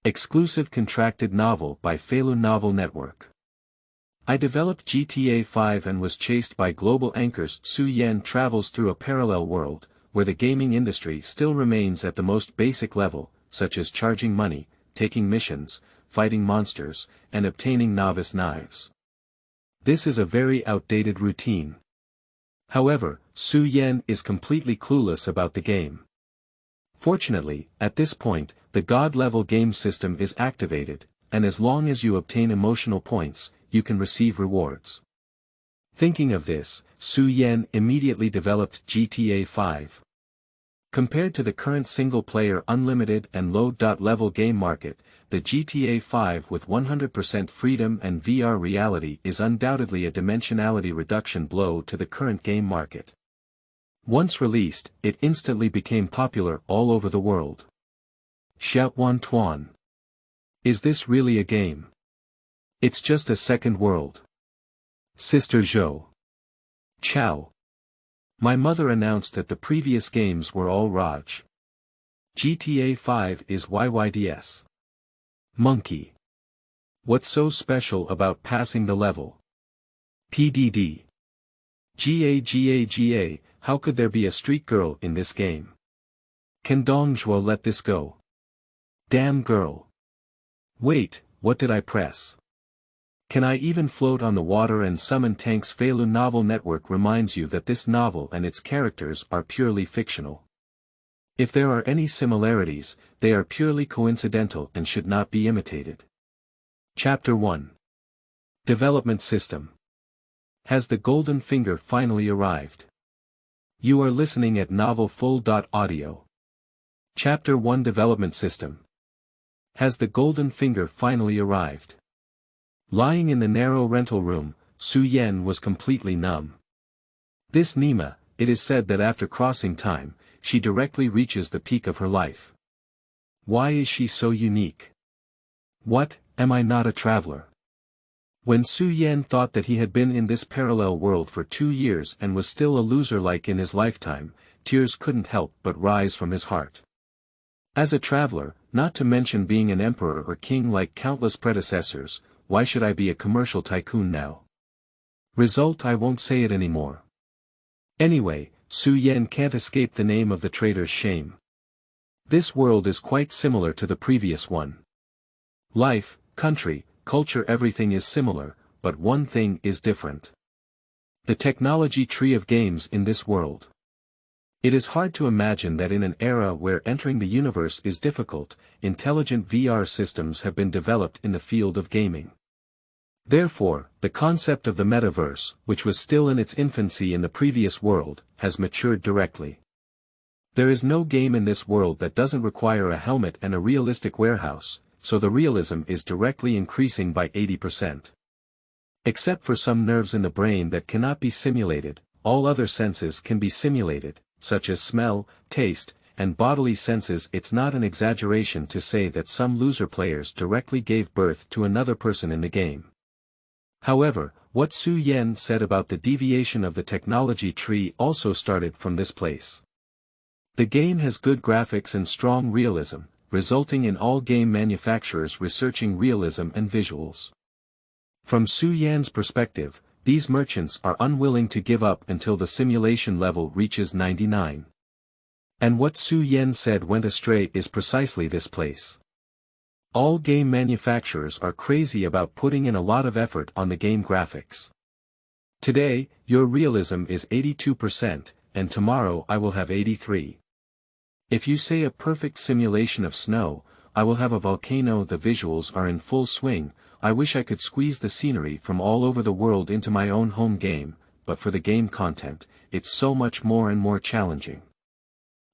Exclusive contracted novel by Feilu Novel Network. I developed GTA 5 and was chased by global anchors. Su Yan travels through a parallel world, where the gaming industry still remains at the most basic level, such as charging money, taking missions, fighting monsters, and obtaining novice knives. This is a very outdated routine. However, Su Yan is completely clueless about the game. Fortunately, at this point, the God-level game system is activated, and as long as you obtain emotional points, you can receive rewards. Thinking of this, Su Yan immediately developed GTA 5. Compared to the current single-player unlimited and low-level game market, the GTA 5 with 100% freedom and VR reality is undoubtedly a dimensionality reduction blow to the current game market. Once released, it instantly became popular all over the world. Xiaowan Tuan. Is this really a game? It's just a second world. Sister Zhou. Ciao. My mother announced that the previous games were all Raj. GTA 5 is YYDS. Monkey. What's so special about passing the level? PDD. GA, how could there be a street girl in this game? Can Dongjua let this go? Damn girl. Wait, what did I press? Can I even float on the water and summon tanks? Feilu Novel Network reminds you that this novel and its characters are purely fictional. If there are any similarities, they are purely coincidental and should not be imitated. Chapter 1. Development System. Has the golden finger finally arrived? You are listening at novelfull.audio. Chapter 1 Development System. Has the golden finger finally arrived? Lying in the narrow rental room, Su Yan was completely numb. This Nima, it is said that after crossing time, she directly reaches the peak of her life. Why is she so unique? What, am I not a traveler? When Su Yan thought that he had been in this parallel world for 2 years and was still a loser like in his lifetime, tears couldn't help but rise from his heart. As a traveler, not to mention being an emperor or king like countless predecessors, why should I be a commercial tycoon now? Result: I won't say it anymore. Anyway, Su Yan can't escape the name of the traitor's shame. This world is quite similar to the previous one. Life, country, culture, everything is similar, but one thing is different. The technology tree of games in this world. It is hard to imagine that in an era where entering the universe is difficult, intelligent VR systems have been developed in the field of gaming. Therefore, the concept of the metaverse, which was still in its infancy in the previous world, has matured directly. There is no game in this world that doesn't require a helmet and a realistic warehouse, so the realism is directly increasing by 80%. Except for some nerves in the brain that cannot be simulated, all other senses can be simulated, such as smell, taste, and bodily senses. It's not an exaggeration to say that some loser players directly gave birth to another person in the game. However, what Su Yan said about the deviation of the technology tree also started from this place. The game has good graphics and strong realism, resulting in all game manufacturers researching realism and visuals. From Su Yan's perspective, these merchants are unwilling to give up until the simulation level reaches 99. And what Su Yan said went astray is precisely this place. All game manufacturers are crazy about putting in a lot of effort on the game graphics. Today, your realism is 82%, and tomorrow I will have 83. If you say a perfect simulation of snow, I will have a volcano. The visuals are in full swing. I wish I could squeeze the scenery from all over the world into my own home game, but for the game content, it's so much more and more challenging.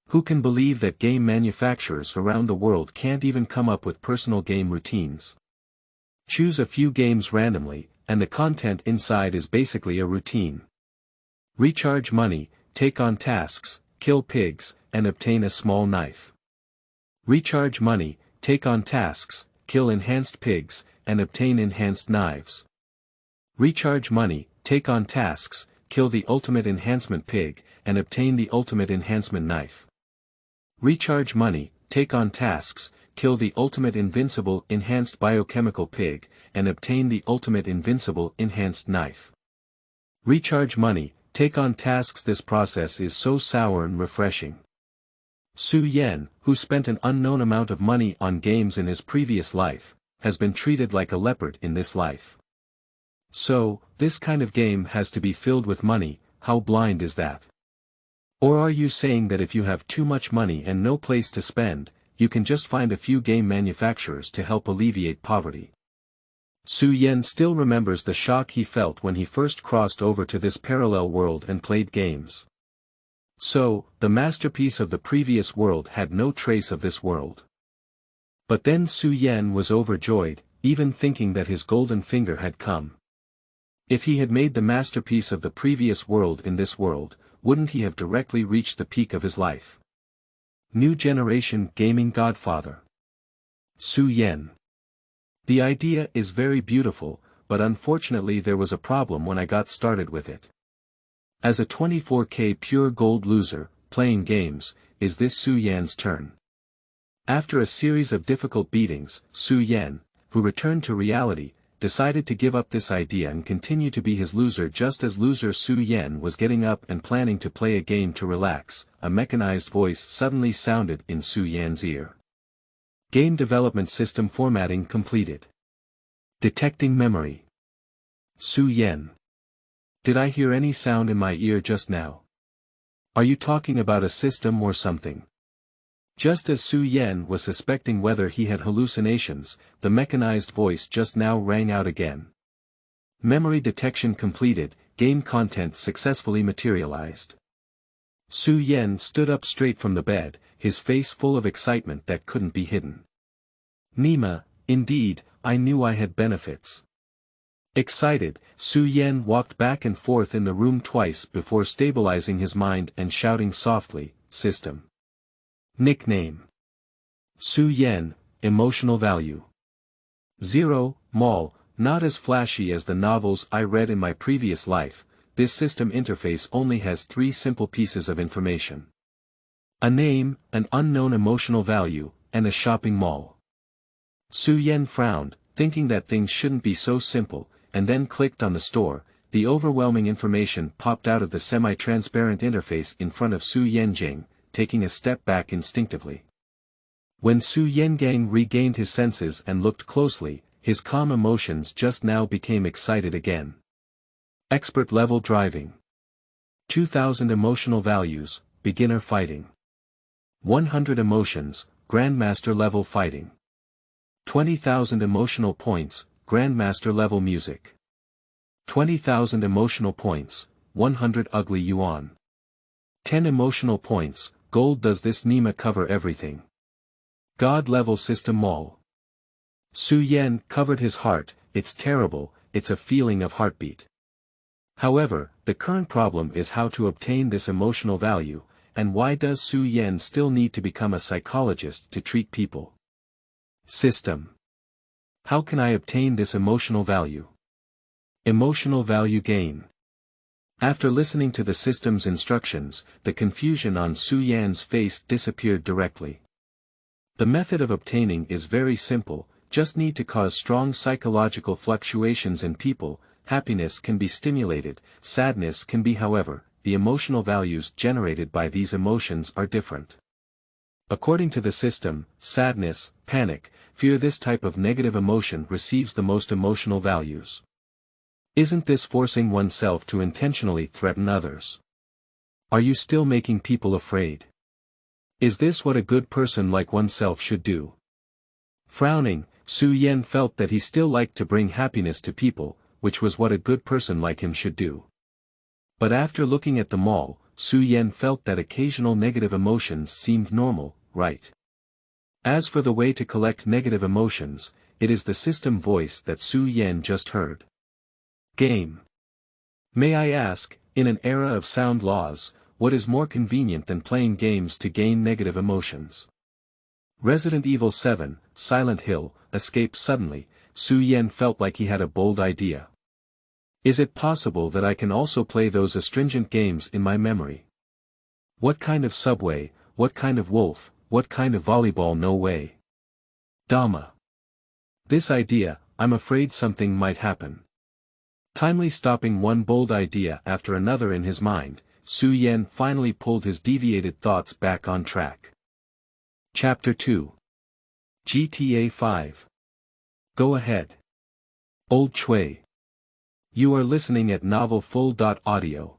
Who can believe that game manufacturers around the world can't even come up with personal game routines? Choose a few games randomly, and the content inside is basically a routine. Recharge money, take on tasks, kill pigs, and obtain a small knife. Recharge money, take on tasks, kill enhanced pigs, and obtain enhanced knives. Recharge money, take on tasks, kill the ultimate enhancement pig, and obtain the ultimate enhancement knife. Recharge money, take on tasks, kill the ultimate invincible enhanced biochemical pig, and obtain the ultimate invincible enhanced knife. Recharge money, take on tasks. This process is so sour and refreshing. Su Yen, who spent an unknown amount of money on games in his previous life, has been treated like a leopard in this life. So, this kind of game has to be filled with money. How blind is that? Or are you saying that if you have too much money and no place to spend, you can just find a few game manufacturers to help alleviate poverty? Su Yen still remembers the shock he felt when he first crossed over to this parallel world and played games. So, the masterpiece of the previous world had no trace of this world. But then Su Yen was overjoyed, even thinking that his golden finger had come. If he had made the masterpiece of the previous world in this world, wouldn't he have directly reached the peak of his life? New generation gaming godfather. Su Yen. The idea is very beautiful, but unfortunately there was a problem when I got started with it. As a 24K pure gold loser, playing games, is this Su Yen's turn. After a series of difficult beatings, Su Yen, who returned to reality, decided to give up this idea and continue to be his loser. Just as loser Su Yen was getting up and planning to play a game to relax, a mechanized voice suddenly sounded in Su Yen's ear. Game development system formatting completed. Detecting memory. Su Yen. Did I hear any sound in my ear just now? Are you talking about a system or something? Just as Su Yen was suspecting whether he had hallucinations, the mechanized voice just now rang out again. Memory detection completed, game content successfully materialized. Su Yen stood up straight from the bed, his face full of excitement that couldn't be hidden. Nima, indeed, I knew I had benefits. Excited, Su Yen walked back and forth in the room twice before stabilizing his mind and shouting softly, "System." Nickname. Su Yen, emotional value. 0, mall, not as flashy as the novels I read in my previous life. This system interface only has 3 simple pieces of information. A name, an unknown emotional value, and a shopping mall. Su Yen frowned, thinking that things shouldn't be so simple, and then clicked on the store. The overwhelming information popped out of the semi-transparent interface in front of Su Yenjing, taking a step back instinctively. When Su Yengang regained his senses and looked closely, his calm emotions just now became excited again. Expert level driving. 2000 emotional values, beginner fighting. 100 emotions, grandmaster level fighting. 20,000 emotional points, grandmaster level music. 20,000 emotional points, 100 ugly yuan. 10 emotional points, gold. Does this Nima cover everything? God level system mall. Su Yen covered his heart. It's terrible, it's a feeling of heartbeat. However, the current problem is how to obtain this emotional value, and why does Su Yen still need to become a psychologist to treat people? System. How can I obtain this emotional value? Emotional value gain. After listening to the system's instructions, the confusion on Su Yen's face disappeared directly. The method of obtaining is very simple, just need to cause strong psychological fluctuations in people. Happiness can be stimulated, sadness can be. However, the emotional values generated by these emotions are different. According to the system, sadness, panic, fear, this type of negative emotion receives the most emotional values. Isn't this forcing oneself to intentionally threaten others? Are you still making people afraid? Is this what a good person like oneself should do? Frowning, Su Yen felt that he still liked to bring happiness to people, which was what a good person like him should do. But after looking at the mall, Su Yen felt that occasional negative emotions seemed normal, right? As for the way to collect negative emotions, it is the system voice that Su Yen just heard. Game. May I ask, in an era of sound laws, what is more convenient than playing games to gain negative emotions? Resident Evil 7, Silent Hill, escape. Suddenly, Su Yen felt like he had a bold idea. Is it possible that I can also play those astringent games in my memory? What kind of subway, what kind of wolf, what kind of volleyball? No way. Dama. This idea, I'm afraid something might happen. Timely stopping one bold idea after another in his mind, Su Yan finally pulled his deviated thoughts back on track. Chapter 2. GTA 5. Go ahead. Old Cui. You are listening at novelfull.audio.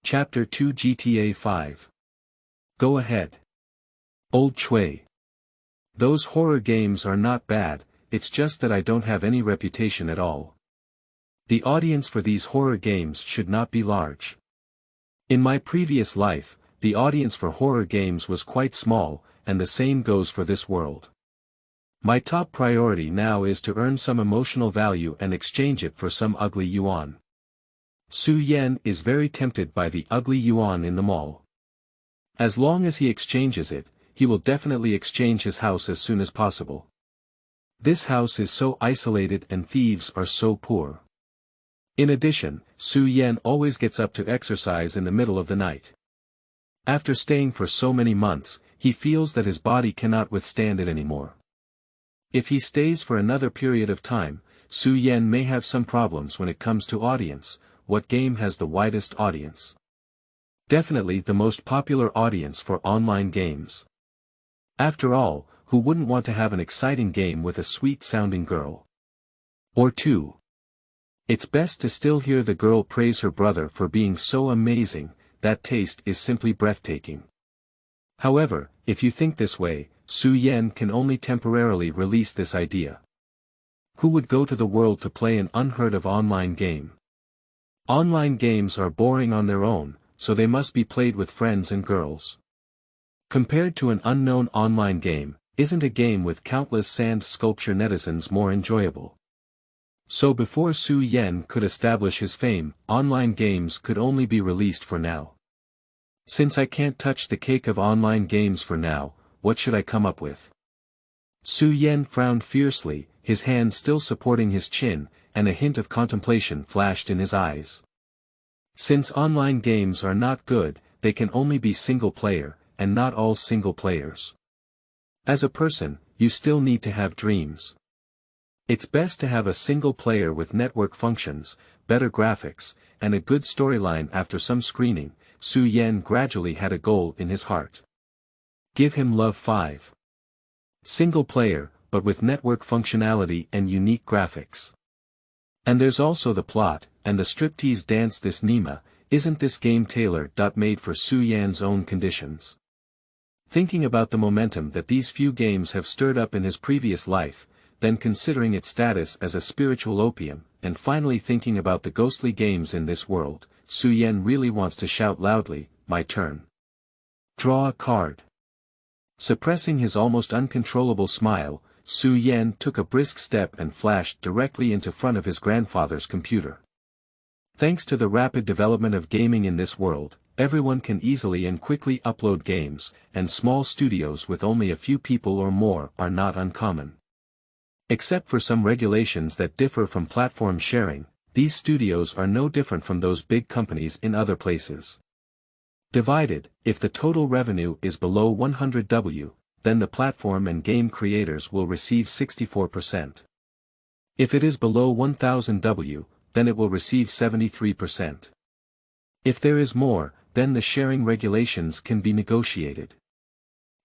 Chapter 2 GTA 5. Go ahead. Old Cui. Those horror games are not bad, it's just that I don't have any reputation at all. The audience for these horror games should not be large. In my previous life, the audience for horror games was quite small, and the same goes for this world. My top priority now is to earn some emotional value and exchange it for some ugly yuan. Su Yan is very tempted by the ugly yuan in the mall. As long as he exchanges it, he will definitely exchange his house as soon as possible. This house is so isolated and thieves are so poor. In addition, Su Yan always gets up to exercise in the middle of the night. After staying for so many months, he feels that his body cannot withstand it anymore. If he stays for another period of time, Su Yan may have some problems when it comes to audience. What game has the widest audience? Definitely the most popular audience for online games. After all, who wouldn't want to have an exciting game with a sweet-sounding girl? Or two. It's best to still hear the girl praise her brother for being so amazing, that taste is simply breathtaking. However, if you think this way, Su Yan can only temporarily release this idea. Who would go to the world to play an unheard-of online game? Online games are boring on their own, so they must be played with friends and girls. Compared to an unknown online game, isn't a game with countless sand sculpture netizens more enjoyable? So before Su Yan could establish his fame, online games could only be released for now. Since I can't touch the cake of online games for now, what should I come up with? Su Yan frowned fiercely, his hand still supporting his chin, and a hint of contemplation flashed in his eyes. Since online games are not good, they can only be single-player, and not all single players. As a person, you still need to have dreams. It's best to have a single player with network functions, better graphics, and a good storyline. After some screening, Su Yan gradually had a goal in his heart. Give him Love 5. Single player, but with network functionality and unique graphics. And there's also the plot, and the striptease dance. This Nima, isn't this game tailor-made for Su Yan's own conditions? Thinking about the momentum that these few games have stirred up in his previous life, then considering its status as a spiritual opium, and finally thinking about the ghostly games in this world, Su Yan really wants to shout loudly, "My turn." Draw a card. Suppressing his almost uncontrollable smile, Su Yan took a brisk step and flashed directly into front of his grandfather's computer. Thanks to the rapid development of gaming in this world, everyone can easily and quickly upload games, and small studios with only a few people or more are not uncommon. Except for some regulations that differ from platform sharing, these studios are no different from those big companies in other places. Divided, if the total revenue is below 100W, then the platform and game creators will receive 64%. If it is below 1000W, then it will receive 73%. If there is more, then the sharing regulations can be negotiated.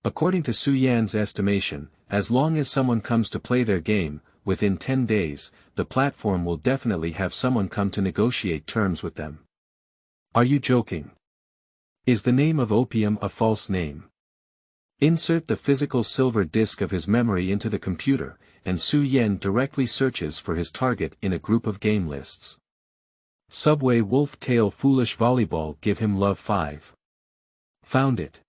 According to Su Yan's estimation, as long as someone comes to play their game, within 10 days, the platform will definitely have someone come to negotiate terms with them. Are you joking? Is the name of opium a false name? Insert the physical silver disk of his memory into the computer, and Su Yan directly searches for his target in a group of game lists. Subway Wolf Tail Foolish Volleyball. Give him Love 5. Found it.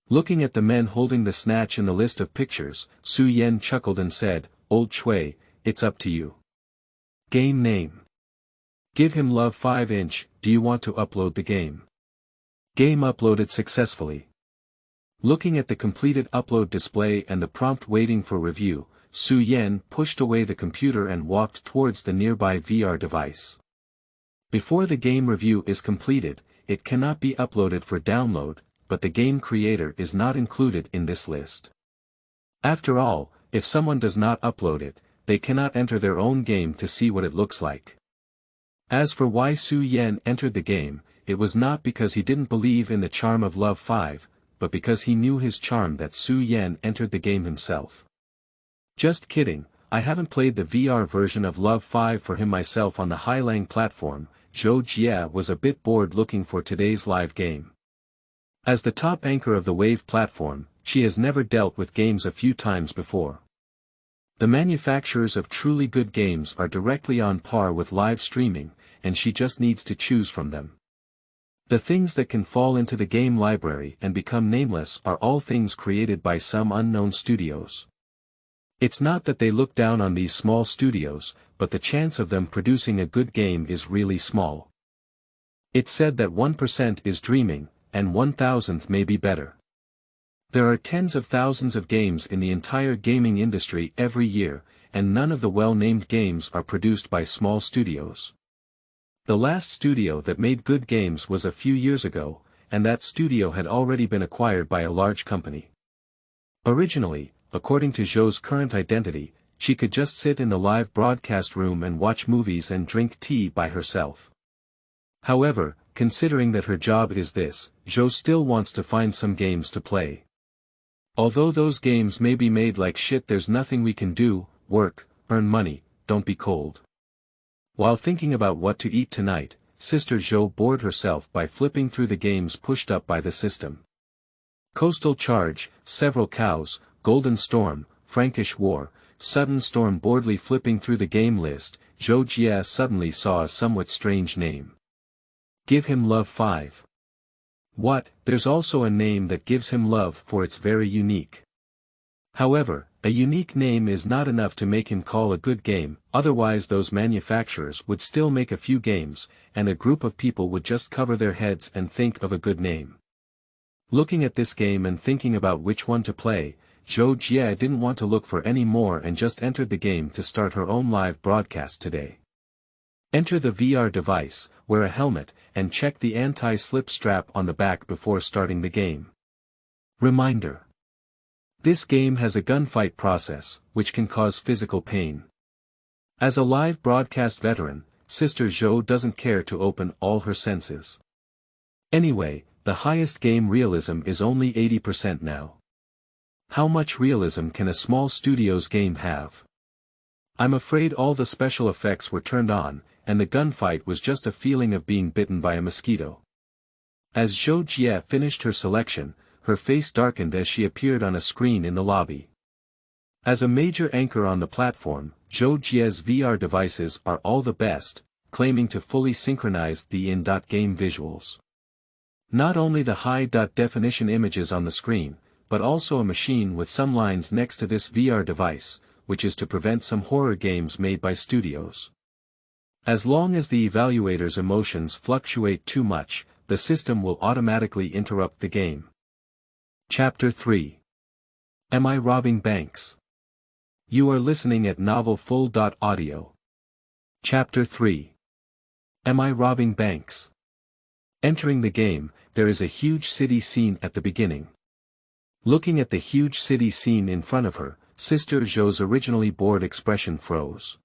Looking at the men holding the snatch in the list of pictures, Su Yan chuckled and said, "Old Cui, it's up to you. Game name. Give him Love 5". Do you want to upload the game? Game uploaded successfully. Looking at the completed upload display and the prompt waiting for review, Su Yan pushed away the computer and walked towards the nearby VR device. Before the game review is completed, it cannot be uploaded for download, but the game creator is not included in this list. After all, if someone does not upload it, they cannot enter their own game to see what it looks like. As for why Su Yan entered the game, it was not because he didn't believe in the charm of Love 5, but because he knew his charm that Su Yan entered the game himself. Just kidding, I haven't played the VR version of Love 5 for him myself on the Highlang platform. Zhou Jia was a bit bored looking for today's live game. As the top anchor of the Wave platform, she has never dealt with games a few times before. The manufacturers of truly good games are directly on par with live streaming, and she just needs to choose from them. The things that can fall into the game library and become nameless are all things created by some unknown studios. It's not that they look down on these small studios, but the chance of them producing a good game is really small. It's said that 1% is dreaming, and 1,000th may be better. There are tens of thousands of games in the entire gaming industry every year, and none of the well-named games are produced by small studios. The last studio that made good games was a few years ago, and that studio had already been acquired by a large company. Originally, according to Zhou's current identity, she could just sit in the live broadcast room and watch movies and drink tea by herself. However, considering that her job is this, Zhou still wants to find some games to play. Although those games may be made like shit, there's nothing we can do, work, earn money, don't be cold. While thinking about what to eat tonight, Sister Zhou bored herself by flipping through the games pushed up by the system. Coastal Charge, Several Cows, Golden Storm, Frankish War, Sudden Storm. Boredly flipping through the game list, Zhou Jia suddenly saw a somewhat strange name. Give him Love 5. What, there's also a name that gives him love, for it's very unique. However, a unique name is not enough to make him call a good game, otherwise those manufacturers would still make a few games, and a group of people would just cover their heads and think of a good name. Looking at this game and thinking about which one to play, Zhou Jia didn't want to look for any more and just entered the game to start her own live broadcast today. Enter the VR device, wear a helmet, and check the anti-slip strap on the back before starting the game. Reminder: this game has a gunfight process, which can cause physical pain. As a live broadcast veteran, Sister Zhou doesn't care to open all her senses. Anyway, the highest game realism is only 80% now. How much realism can a small studio's game have? I'm afraid all the special effects were turned on, and the gunfight was just a feeling of being bitten by a mosquito. As Zhou Jia finished her selection, her face darkened as she appeared on a screen in the lobby. As a major anchor on the platform, Zhou Jia's VR devices are all the best, claiming to fully synchronize the in-game visuals. Not only the high-definition images on the screen, but also a machine with some lines next to this VR device, which is to prevent some horror games made by studios. As long as the evaluator's emotions fluctuate too much, the system will automatically interrupt the game. Chapter 3. Am I robbing banks? You are listening at novelfull.audio. Chapter 3. Am I robbing banks? Entering the game, there is a huge city scene at the beginning. Looking at the huge city scene in front of her, Sister Zhou's originally bored expression froze.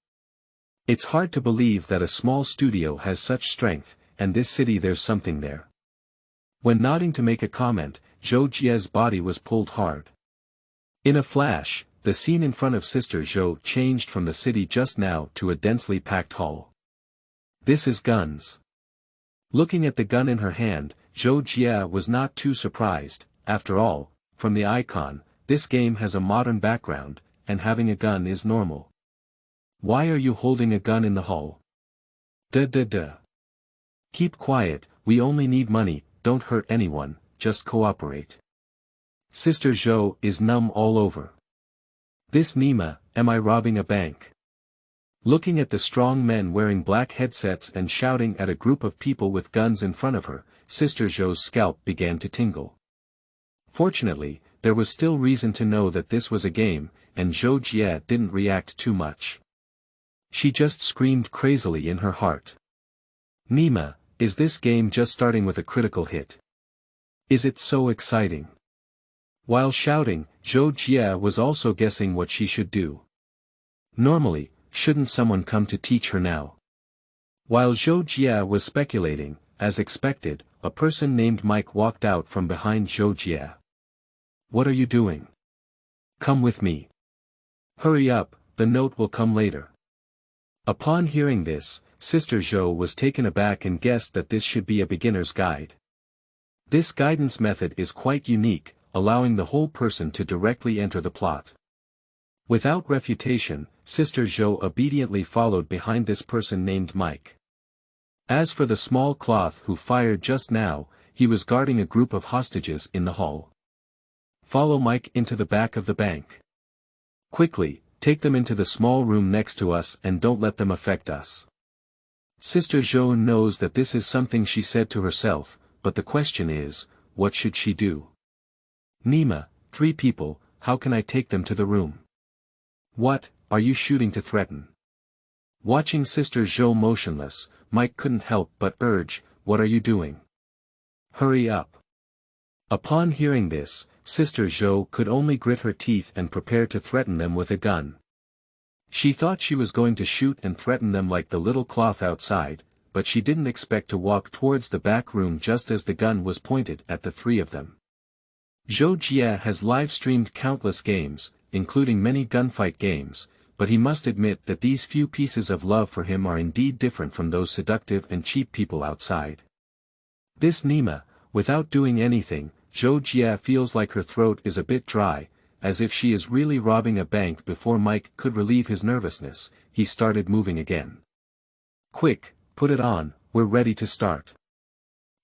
It's hard to believe that a small studio has such strength, and this city, there's something there. When nodding to make a comment, Zhou Jia's body was pulled hard. In a flash, the scene in front of Sister Zhou changed from the city just now to a densely packed hall. This is guns. Looking at the gun in her hand, Zhou Jia was not too surprised. After all, from the icon, this game has a modern background, and having a gun is normal. Why are you holding a gun in the hall? Duh. Keep quiet, we only need money, don't hurt anyone, just cooperate. Sister Zhou is numb all over. This Nima, am I robbing a bank? Looking at the strong men wearing black headsets and shouting at a group of people with guns in front of her, Sister Zhou's scalp began to tingle. Fortunately, there was still reason to know that this was a game, and Zhou Jia didn't react too much. She just screamed crazily in her heart. Nima, is this game just starting with a critical hit? Is it so exciting? While shouting, Zhou Jia was also guessing what she should do. Normally, shouldn't someone come to teach her now? While Zhou Jia was speculating, as expected, a person named Mike walked out from behind Zhou Jia. What are you doing? Come with me. Hurry up, the note will come later. Upon hearing this, Sister Zhou was taken aback and guessed that this should be a beginner's guide. This guidance method is quite unique, allowing the whole person to directly enter the plot. Without refutation, Sister Zhou obediently followed behind this person named Mike. As for the small cloth who fired just now, he was guarding a group of hostages in the hall. Follow Mike into the back of the bank. Quickly, take them into the small room next to us and don't let them affect us. Sister Zhou knows that this is something she said to herself, but the question is, what should she do? Nima, 3 people, how can I take them to the room? What, are you shooting to threaten? Watching Sister Zhou motionless, Mike couldn't help but urge, what are you doing? Hurry up. Upon hearing this, Sister Zhou could only grit her teeth and prepare to threaten them with a gun. She thought she was going to shoot and threaten them like the little cloth outside, but she didn't expect to walk towards the back room just as the gun was pointed at the 3 of them. Zhou Jia has live-streamed countless games, including many gunfight games, but he must admit that these few pieces of love for him are indeed different from those seductive and cheap people outside. This Nima, without doing anything, Zhou Jia feels like her throat is a bit dry, as if she is really robbing a bank. Before Mike could relieve his nervousness, he started moving again. Quick, put it on, we're ready to start.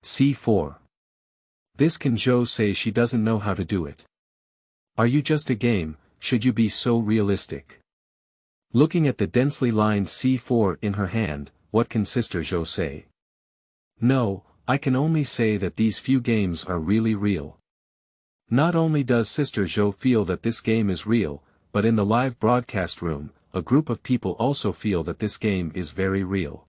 C4. This can Zhou say she doesn't know how to do it. Are you just a game, should you be so realistic? Looking at the densely lined C4 in her hand, what can Sister Zhou say? No, I can only say that these few games are really real. Not only does Sister Zhou feel that this game is real, but in the live broadcast room, a group of people also feel that this game is very real.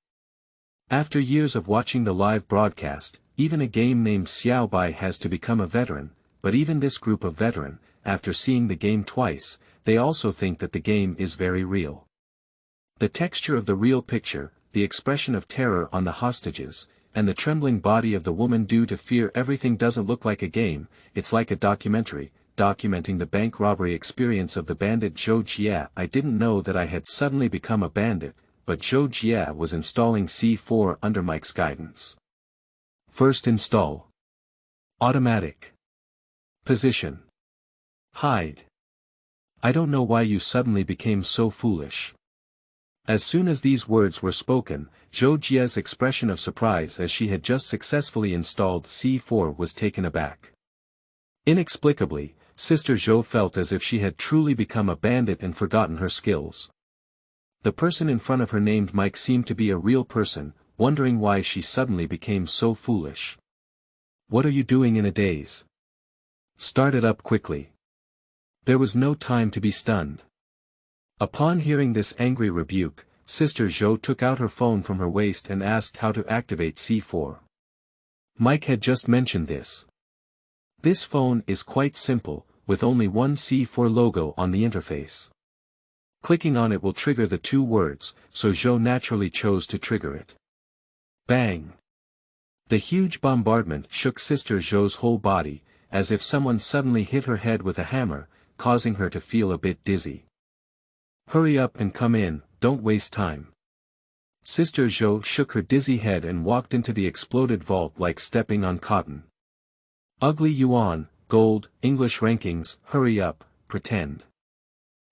After years of watching the live broadcast, even a game named Xiaobai has to become a veteran, but even this group of veteran, after seeing the game twice, they also think that the game is very real. The texture of the real picture, the expression of terror on the hostages, and the trembling body of the woman due to fear, everything doesn't look like a game, it's like a documentary, documenting the bank robbery experience of the bandit Zhou Jia. I didn't know that I had suddenly become a bandit, but Zhou Jia was installing C4 under Mike's guidance. First install. Automatic. Position. Hide. I don't know why you suddenly became so foolish. As soon as these words were spoken, Zhou Jia's expression of surprise as she had just successfully installed C4 was taken aback. Inexplicably, Sister Zhou felt as if she had truly become a bandit and forgotten her skills. The person in front of her named Mike seemed to be a real person, wondering why she suddenly became so foolish. What are you doing in a daze? Start it up quickly. There was no time to be stunned. Upon hearing this angry rebuke, Sister Zhou took out her phone from her waist and asked how to activate C4. Mike had just mentioned this. This phone is quite simple, with only one C4 logo on the interface. Clicking on it will trigger the 2 words, so Zhou naturally chose to trigger it. Bang! The huge bombardment shook Sister Zhou's whole body, as if someone suddenly hit her head with a hammer, causing her to feel a bit dizzy. Hurry up and come in, don't waste time. Sister Zhou shook her dizzy head and walked into the exploded vault like stepping on cotton. Ugly yuan, gold, English rankings, hurry up, pretend.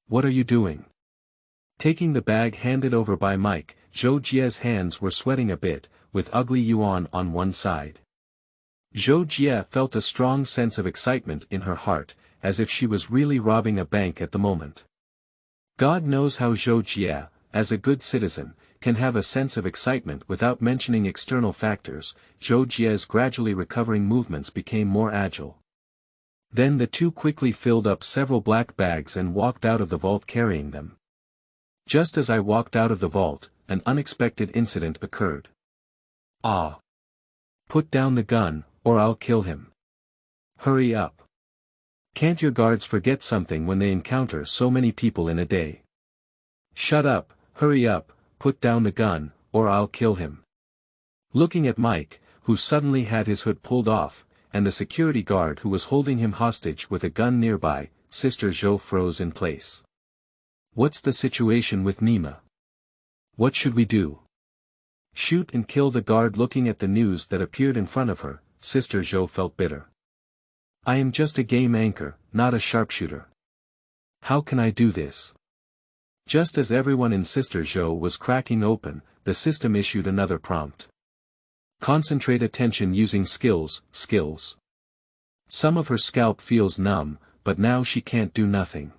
What are you doing? Taking the bag handed over by Mike, Zhou Jia's hands were sweating a bit, with ugly yuan on one side. Zhou Jia felt a strong sense of excitement in her heart, as if she was really robbing a bank at the moment. God knows how Zhou Jia, as a good citizen, can have a sense of excitement without mentioning external factors. Zhou Jia's gradually recovering movements became more agile. Then the 2 quickly filled up several black bags and walked out of the vault carrying them. Just as I walked out of the vault, an unexpected incident occurred. Ah! Put down the gun, or I'll kill him. hurry up. Can't your guards forget something when they encounter so many people in a day? Shut up, hurry up, put down the gun, or I'll kill him. Looking at Mike, who suddenly had his hood pulled off, and the security guard who was holding him hostage with a gun nearby, Sister Zhou froze in place. What's the situation with Nima? What should we do? Shoot and kill the guard? Looking at the news that appeared in front of her, Sister Zhou felt bitter. I am just a game anchor, not a sharpshooter. How can I do this? Just as everyone in Sister Zhou was cracking open, the system issued another prompt. Concentrate attention using skills. Some of her scalp feels numb, but now she can't do nothing.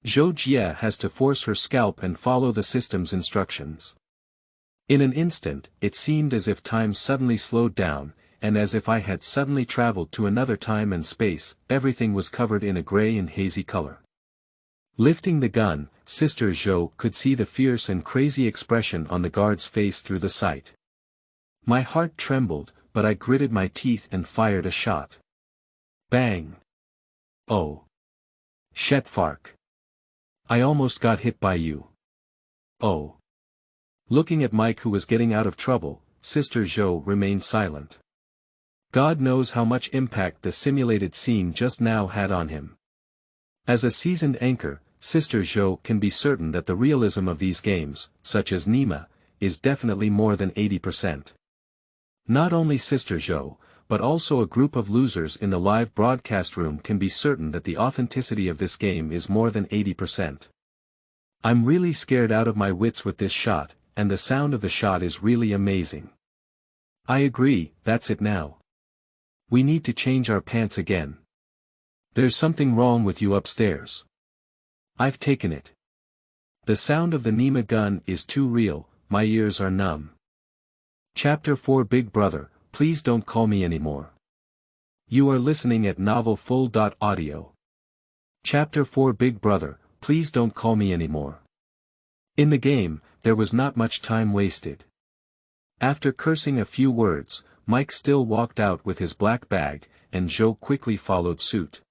Zhou Jie has to force her scalp and follow the system's instructions. In an instant, it seemed as if time suddenly slowed down, and as if I had suddenly traveled to another time and space. Everything was covered in a gray and hazy color. Lifting the gun, Sister Zhou could see the fierce and crazy expression on the guard's face through the sight. My heart trembled, but I gritted my teeth and fired a shot. Bang! Oh! Shit fark! I almost got hit by you. Oh! Looking at Mike, who was getting out of trouble, Sister Zhou remained silent. God knows how much impact the simulated scene just now had on him. As a seasoned anchor, Sister Zhou can be certain that the realism of these games, such as Nima, is definitely more than 80%. Not only Sister Zhou, but also a group of losers in the live broadcast room can be certain that the authenticity of this game is more than 80%. I'm really scared out of my wits with this shot, and the sound of the shot is really amazing. I agree, that's it now. We need to change our pants again. There's something wrong with you upstairs. I've taken it. The sound of the Nima gun is too real, my ears are numb. Chapter 4 Big Brother, please don't call me anymore. You are listening at novelfull.audio. Chapter 4 Big Brother, please don't call me anymore. In the game, there was not much time wasted. After cursing a few words, Mike still walked out with his black bag, and Zhou quickly followed suit.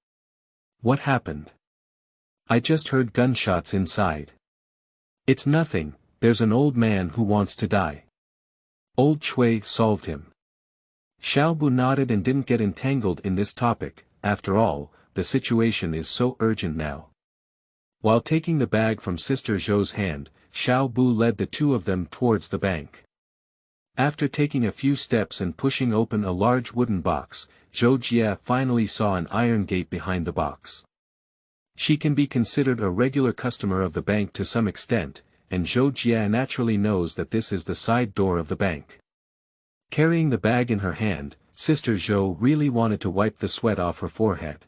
What happened? I just heard gunshots inside. It's nothing, there's an old man who wants to die. Old Cui solved him. Xiaobu nodded and didn't get entangled in this topic. After all, the situation is so urgent now. While taking the bag from Sister Zhou's hand, Xiaobu led the two of them towards the bank. After taking a few steps and pushing open a large wooden box, Zhou Jie finally saw an iron gate behind the box. She can be considered a regular customer of the bank to some extent, and Zhou Jie naturally knows that this is the side door of the bank. Carrying the bag in her hand, Sister Zhou really wanted to wipe the sweat off her forehead.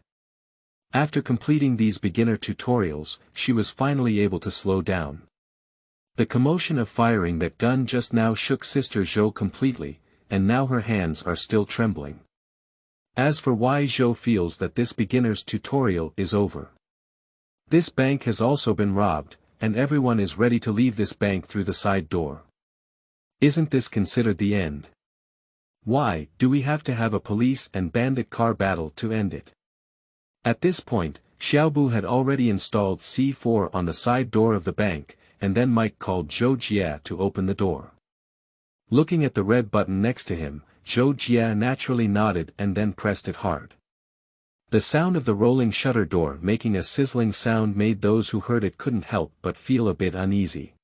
After completing these beginner tutorials, she was finally able to slow down. The commotion of firing that gun just now shook Sister Zhou completely, and now her hands are still trembling. As for why Zhou feels that this beginner's tutorial is over. This bank has also been robbed, and everyone is ready to leave this bank through the side door. Isn't this considered the end? Why do we have to have a police and bandit car battle to end it? At this point, Xiaobu had already installed C4 on the side door of the bank, and then Mike called Zhou Jie to open the door. Looking at the red button next to him, Zhou Jie naturally nodded and then pressed it hard. The sound of the rolling shutter door making a sizzling sound made those who heard it couldn't help but feel a bit uneasy.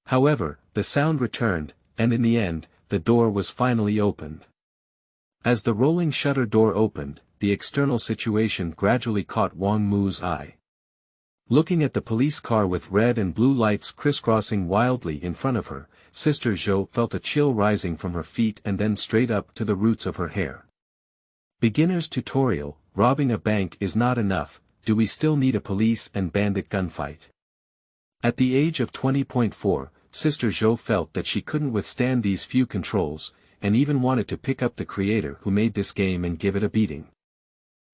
However, the sound returned, and in the end, the door was finally opened. As the rolling shutter door opened, the external situation gradually caught Wang Mu's eye. Looking at the police car with red and blue lights crisscrossing wildly in front of her, Sister Zhou felt a chill rising from her feet and then straight up to the roots of her hair. Beginner's tutorial, robbing a bank is not enough, do we still need a police and bandit gunfight? At the age of 20.4, Sister Zhou felt that she couldn't withstand these few controls, and even wanted to pick up the creator who made this game and give it a beating.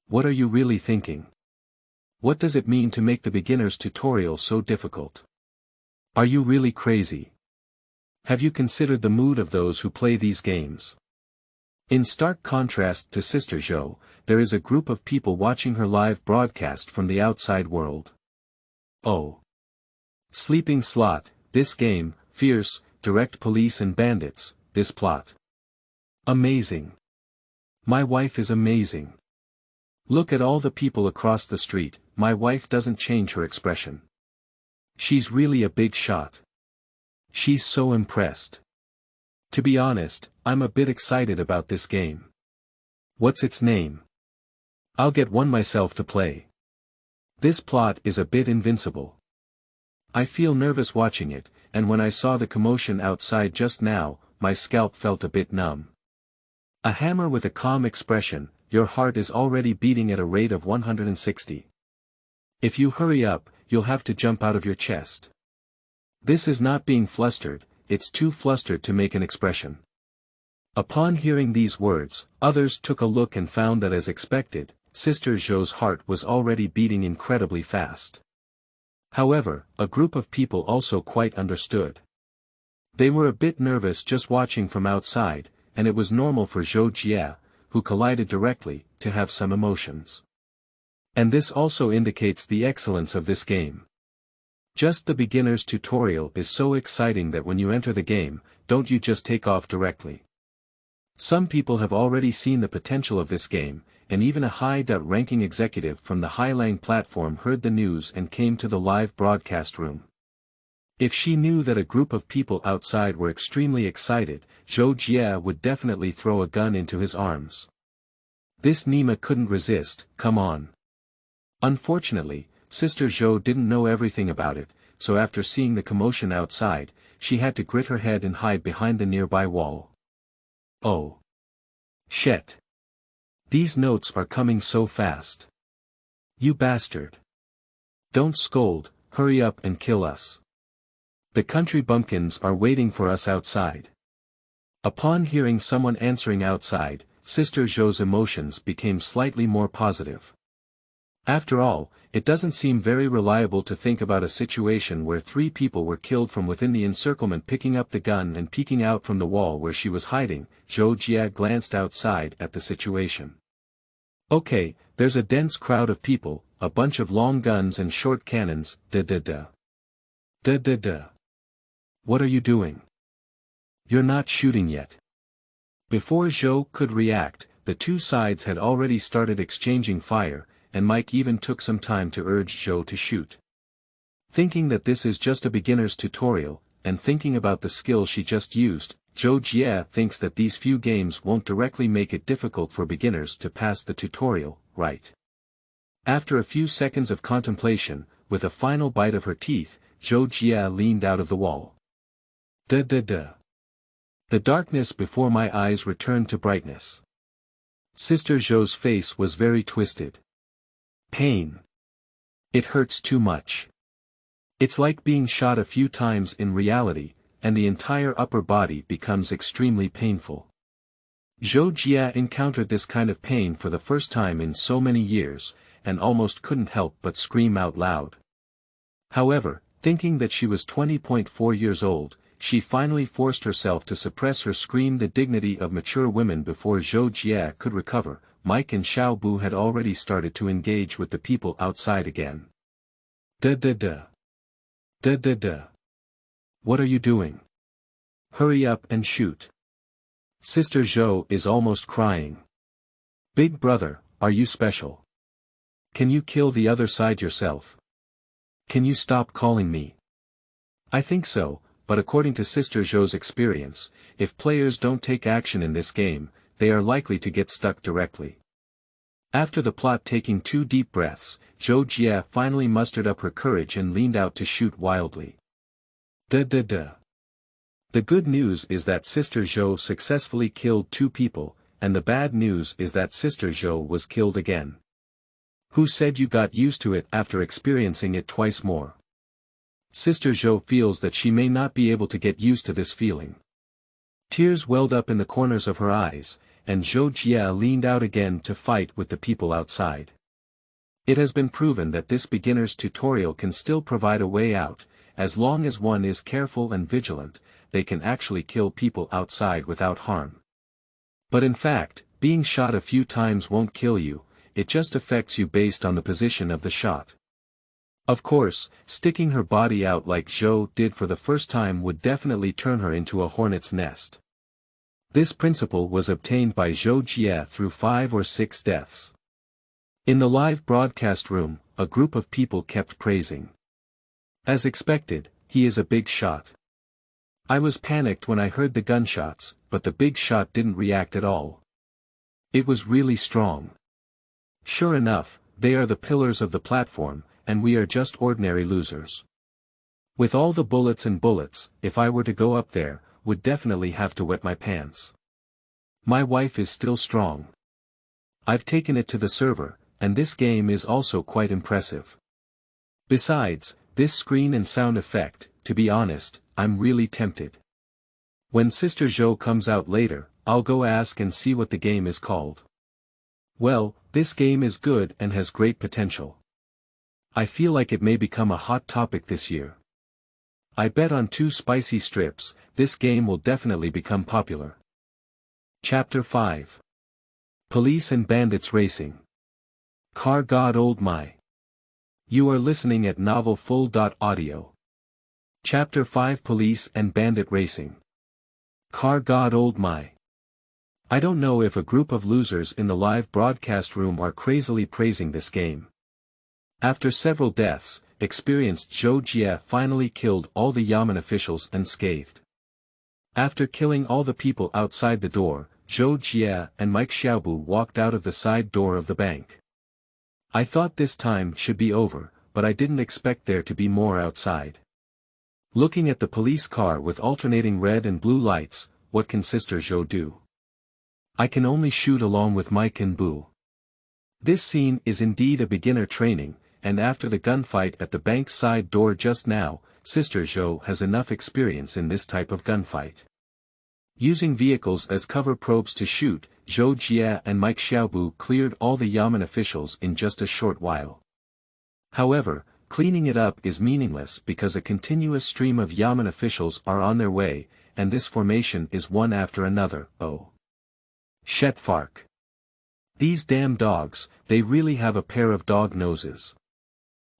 What are you really thinking? What does it mean to make the beginner's tutorial so difficult? Are you really crazy? Have you considered the mood of those who play these games? In stark contrast to Sister Zhou, there is a group of people watching her live broadcast from the outside world. Oh. Sleeping slot, this game, fierce, direct police and bandits, this plot. Amazing. My wife is amazing. Look at all the people across the street, my wife doesn't change her expression. She's really a big shot. She's so impressed. To be honest, I'm a bit excited about this game. What's its name? I'll get one myself to play. This plot is a bit invincible. I feel nervous watching it, and when I saw the commotion outside just now, my scalp felt a bit numb. A hammer with a calm expression, your heart is already beating at a rate of 160. If you hurry up, you'll have to jump out of your chest. This is not being flustered, it's too flustered to make an expression. Upon hearing these words, others took a look and found that as expected, Sister Zhou's heart was already beating incredibly fast. However, a group of people also quite understood. They were a bit nervous just watching from outside, and it was normal for Zhou Jie, who collided directly, to have some emotions. And this also indicates the excellence of this game. Just the beginner's tutorial is so exciting that when you enter the game, don't you just take off directly. Some people have already seen the potential of this game, and even a high-ranking executive from the Highlang platform heard the news and came to the live broadcast room. If she knew that a group of people outside were extremely excited, Zhou Jie would definitely throw a gun into his arms. This Nima couldn't resist, come on. Unfortunately, Sister Zhou didn't know everything about it, so after seeing the commotion outside, she had to grit her head and hide behind the nearby wall. Oh. Shit. These notes are coming so fast. You bastard. Don't scold, hurry up and kill us. The country bumpkins are waiting for us outside. Upon hearing someone answering outside, Sister Zhou's emotions became slightly more positive. After all, it doesn't seem very reliable to think about a situation where 3 people were killed from within the encirclement picking up the gun and peeking out from the wall where she was hiding. Zhou Jie glanced outside at the situation. Okay, there's a dense crowd of people, a bunch of long guns and short cannons, da-da-da. Da-da-da. What are you doing? You're not shooting yet. Before Zhou could react, the two sides had already started exchanging fire, and Mike even took some time to urge Zhou to shoot. Thinking that this is just a beginner's tutorial, and thinking about the skill she just used, Zhou Jie thinks that these few games won't directly make it difficult for beginners to pass the tutorial, right? After a few seconds of contemplation, with a final bite of her teeth, Zhou Jie leaned out of the wall. Da-da-da. The darkness before my eyes returned to brightness. Sister Zhou's face was very twisted. Pain. It hurts too much. It's like being shot a few times in reality, and the entire upper body becomes extremely painful. Zhou Jie encountered this kind of pain for the first time in so many years, and almost couldn't help but scream out loud. However, thinking that she was 20.4 years old, she finally forced herself to suppress her scream. The dignity of mature women. Before Zhou Jie could recover, Mike and Xiao Bu had already started to engage with the people outside again. Da-da-da. Da-da-da. What are you doing? Hurry up and shoot. Sister Zhou is almost crying. Big brother, are you special? Can you kill the other side yourself? Can you stop calling me? I think so, but according to Sister Zhou's experience, if players don't take action in this game, they are likely to get stuck directly. After the plot taking 2 deep breaths, Zhou Jie finally mustered up her courage and leaned out to shoot wildly. Da-da-da. The good news is that Sister Zhou successfully killed 2 people, and the bad news is that Sister Zhou was killed again. Who said you got used to it after experiencing it twice more? Sister Zhou feels that she may not be able to get used to this feeling. Tears welled up in the corners of her eyes, and Zhou Jie leaned out again to fight with the people outside. It has been proven that this beginner's tutorial can still provide a way out. As long as one is careful and vigilant, they can actually kill people outside without harm. But in fact, being shot a few times won't kill you, it just affects you based on the position of the shot. Of course, sticking her body out like Zhou did for the first time would definitely turn her into a hornet's nest. This principle was obtained by Zhou Jie through 5 or 6 deaths. In the live broadcast room, a group of people kept praising. As expected, he is a big shot. I was panicked when I heard the gunshots, but the big shot didn't react at all. It was really strong. Sure enough, they are the pillars of the platform, and we are just ordinary losers. With all the bullets and bullets, if I were to go up there, would definitely have to wet my pants. My wife is still strong. I've taken it to the server, and this game is also quite impressive. Besides, this screen and sound effect, to be honest, I'm really tempted. When Sister Zhou comes out later, I'll go ask and see what the game is called. Well, this game is good and has great potential. I feel like it may become a hot topic this year. I bet on 2 spicy strips, this game will definitely become popular. Chapter 5. Police and Bandits Racing. Car God Old My. You are listening at novelfull.audio. Chapter 5 Police and Bandit Racing. Car God Old My. I don't know if a group of losers in the live broadcast room are crazily praising this game. After several deaths, experienced Zhou Jie finally killed all the Yamen officials unscathed. After killing all the people outside the door, Zhou Jie and Mike Xiaobu walked out of the side door of the bank. I thought this time should be over, but I didn't expect there to be more outside. Looking at the police car with alternating red and blue lights, what can Sister Zhou do? I can only shoot along with Mike and Bu. This scene is indeed a beginner training, and after the gunfight at the bank's side door just now, Sister Zhou has enough experience in this type of gunfight. Using vehicles as cover probes to shoot, Zhou Jie and Mike Xiaobu cleared all the Yamen officials in just a short while. However, cleaning it up is meaningless because a continuous stream of Yamen officials are on their way, and this formation is one after another. Oh. Shit fark. These damn dogs, they really have a pair of dog noses.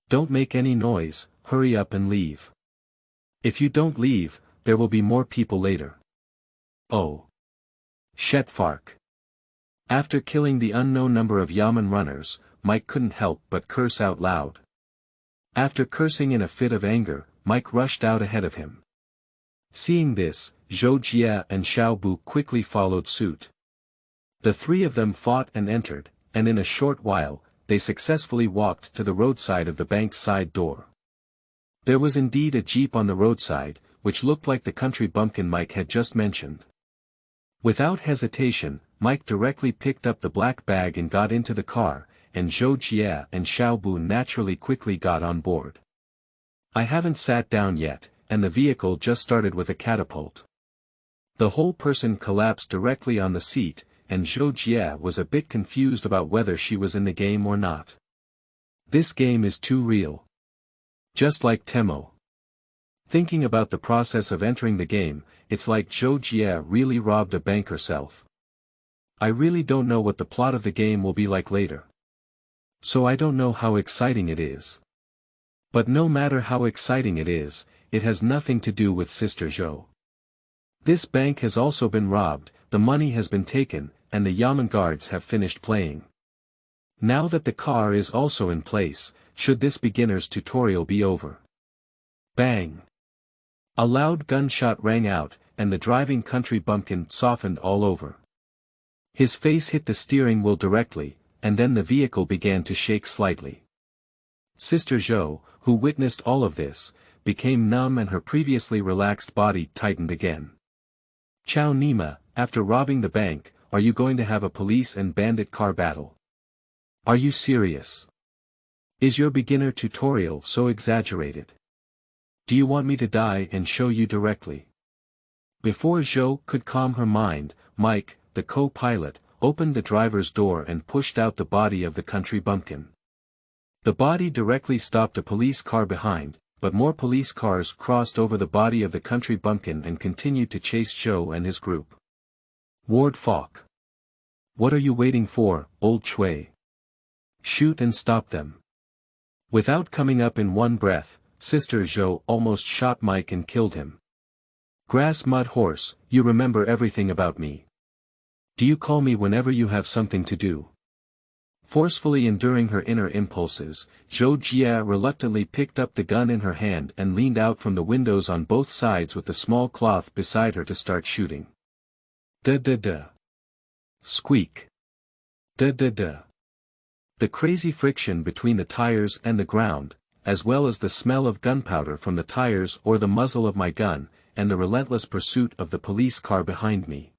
Don't make any noise, hurry up and leave. If you don't leave, there will be more people later. Oh. Shit fark. After killing the unknown number of Yamen runners, Mike couldn't help but curse out loud. After cursing in a fit of anger, Mike rushed out ahead of him. Seeing this, Zhou Jie and Xiaobu quickly followed suit. The 3 of them fought and entered, and in a short while, they successfully walked to the roadside of the bank's side door. There was indeed a jeep on the roadside, which looked like the country bumpkin Mike had just mentioned. Without hesitation, Mike directly picked up the black bag and got into the car, and Zhou Jie and Xiaobu naturally quickly got on board. I haven't sat down yet, and the vehicle just started with a catapult. The whole person collapsed directly on the seat, and Zhou Jie was a bit confused about whether she was in the game or not. This game is too real. Just like Temo. Thinking about the process of entering the game, it's like Zhou Jie really robbed a bank herself. I really don't know what the plot of the game will be like later. So I don't know how exciting it is. But no matter how exciting it is, it has nothing to do with Sister Zhou. This bank has also been robbed, the money has been taken, and the Yamen guards have finished playing. Now that the car is also in place, should this beginner's tutorial be over? Bang! A loud gunshot rang out, and the driving country bumpkin softened all over. His face hit the steering wheel directly, and then the vehicle began to shake slightly. Sister Zhou, who witnessed all of this, became numb and her previously relaxed body tightened again. Chow Nima, after robbing the bank, are you going to have a police and bandit car battle? Are you serious? Is your beginner tutorial so exaggerated? Do you want me to die and show you directly? Before Zhou could calm her mind, Mike, the co-pilot, opened the driver's door and pushed out the body of the country bumpkin. The body directly stopped a police car behind, but more police cars crossed over the body of the country bumpkin and continued to chase Zhou and his group. Ward Falk. What are you waiting for, Old Cui? Shoot and stop them. Without coming up in one breath, Sister Zhou almost shot Mike and killed him. Grass mud horse, you remember everything about me. Do you call me whenever you have something to do? Forcefully enduring her inner impulses, Zhou Jia reluctantly picked up the gun in her hand and leaned out from the windows on both sides with the small cloth beside her to start shooting. Da-da-da. Squeak. Da-da-da. The crazy friction between the tires and the ground, as well as the smell of gunpowder from the tires or the muzzle of my gun, and the relentless pursuit of the police car behind me.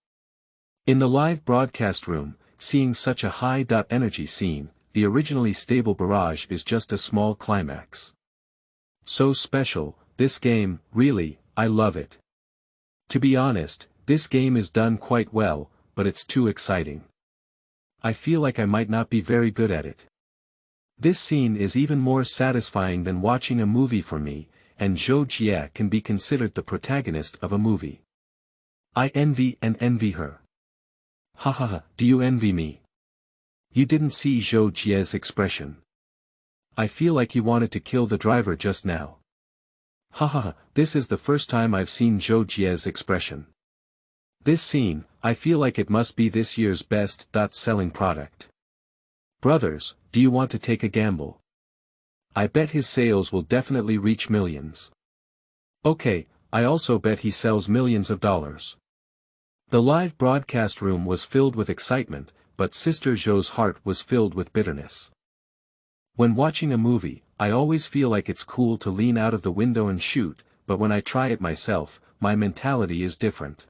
In the live broadcast room, seeing such a high-energy scene, the originally stable barrage is just a small climax. So special, this game, really, I love it. To be honest, this game is done quite well, but it's too exciting. I feel like I might not be very good at it. This scene is even more satisfying than watching a movie for me, and Zhou Jia can be considered the protagonist of a movie. I envy her. Ha ha ha, do you envy me? You didn't see Zhou Jia's expression. I feel like he wanted to kill the driver just now. Ha ha ha, this is the first time I've seen Zhou Jia's expression. This scene, I feel like it must be this year's best-selling product. Brothers, do you want to take a gamble? I bet his sales will definitely reach millions. Okay, I also bet he sells millions of dollars. The live broadcast room was filled with excitement, but Sister Zhou's heart was filled with bitterness. When watching a movie, I always feel like it's cool to lean out of the window and shoot, but when I try it myself, my mentality is different.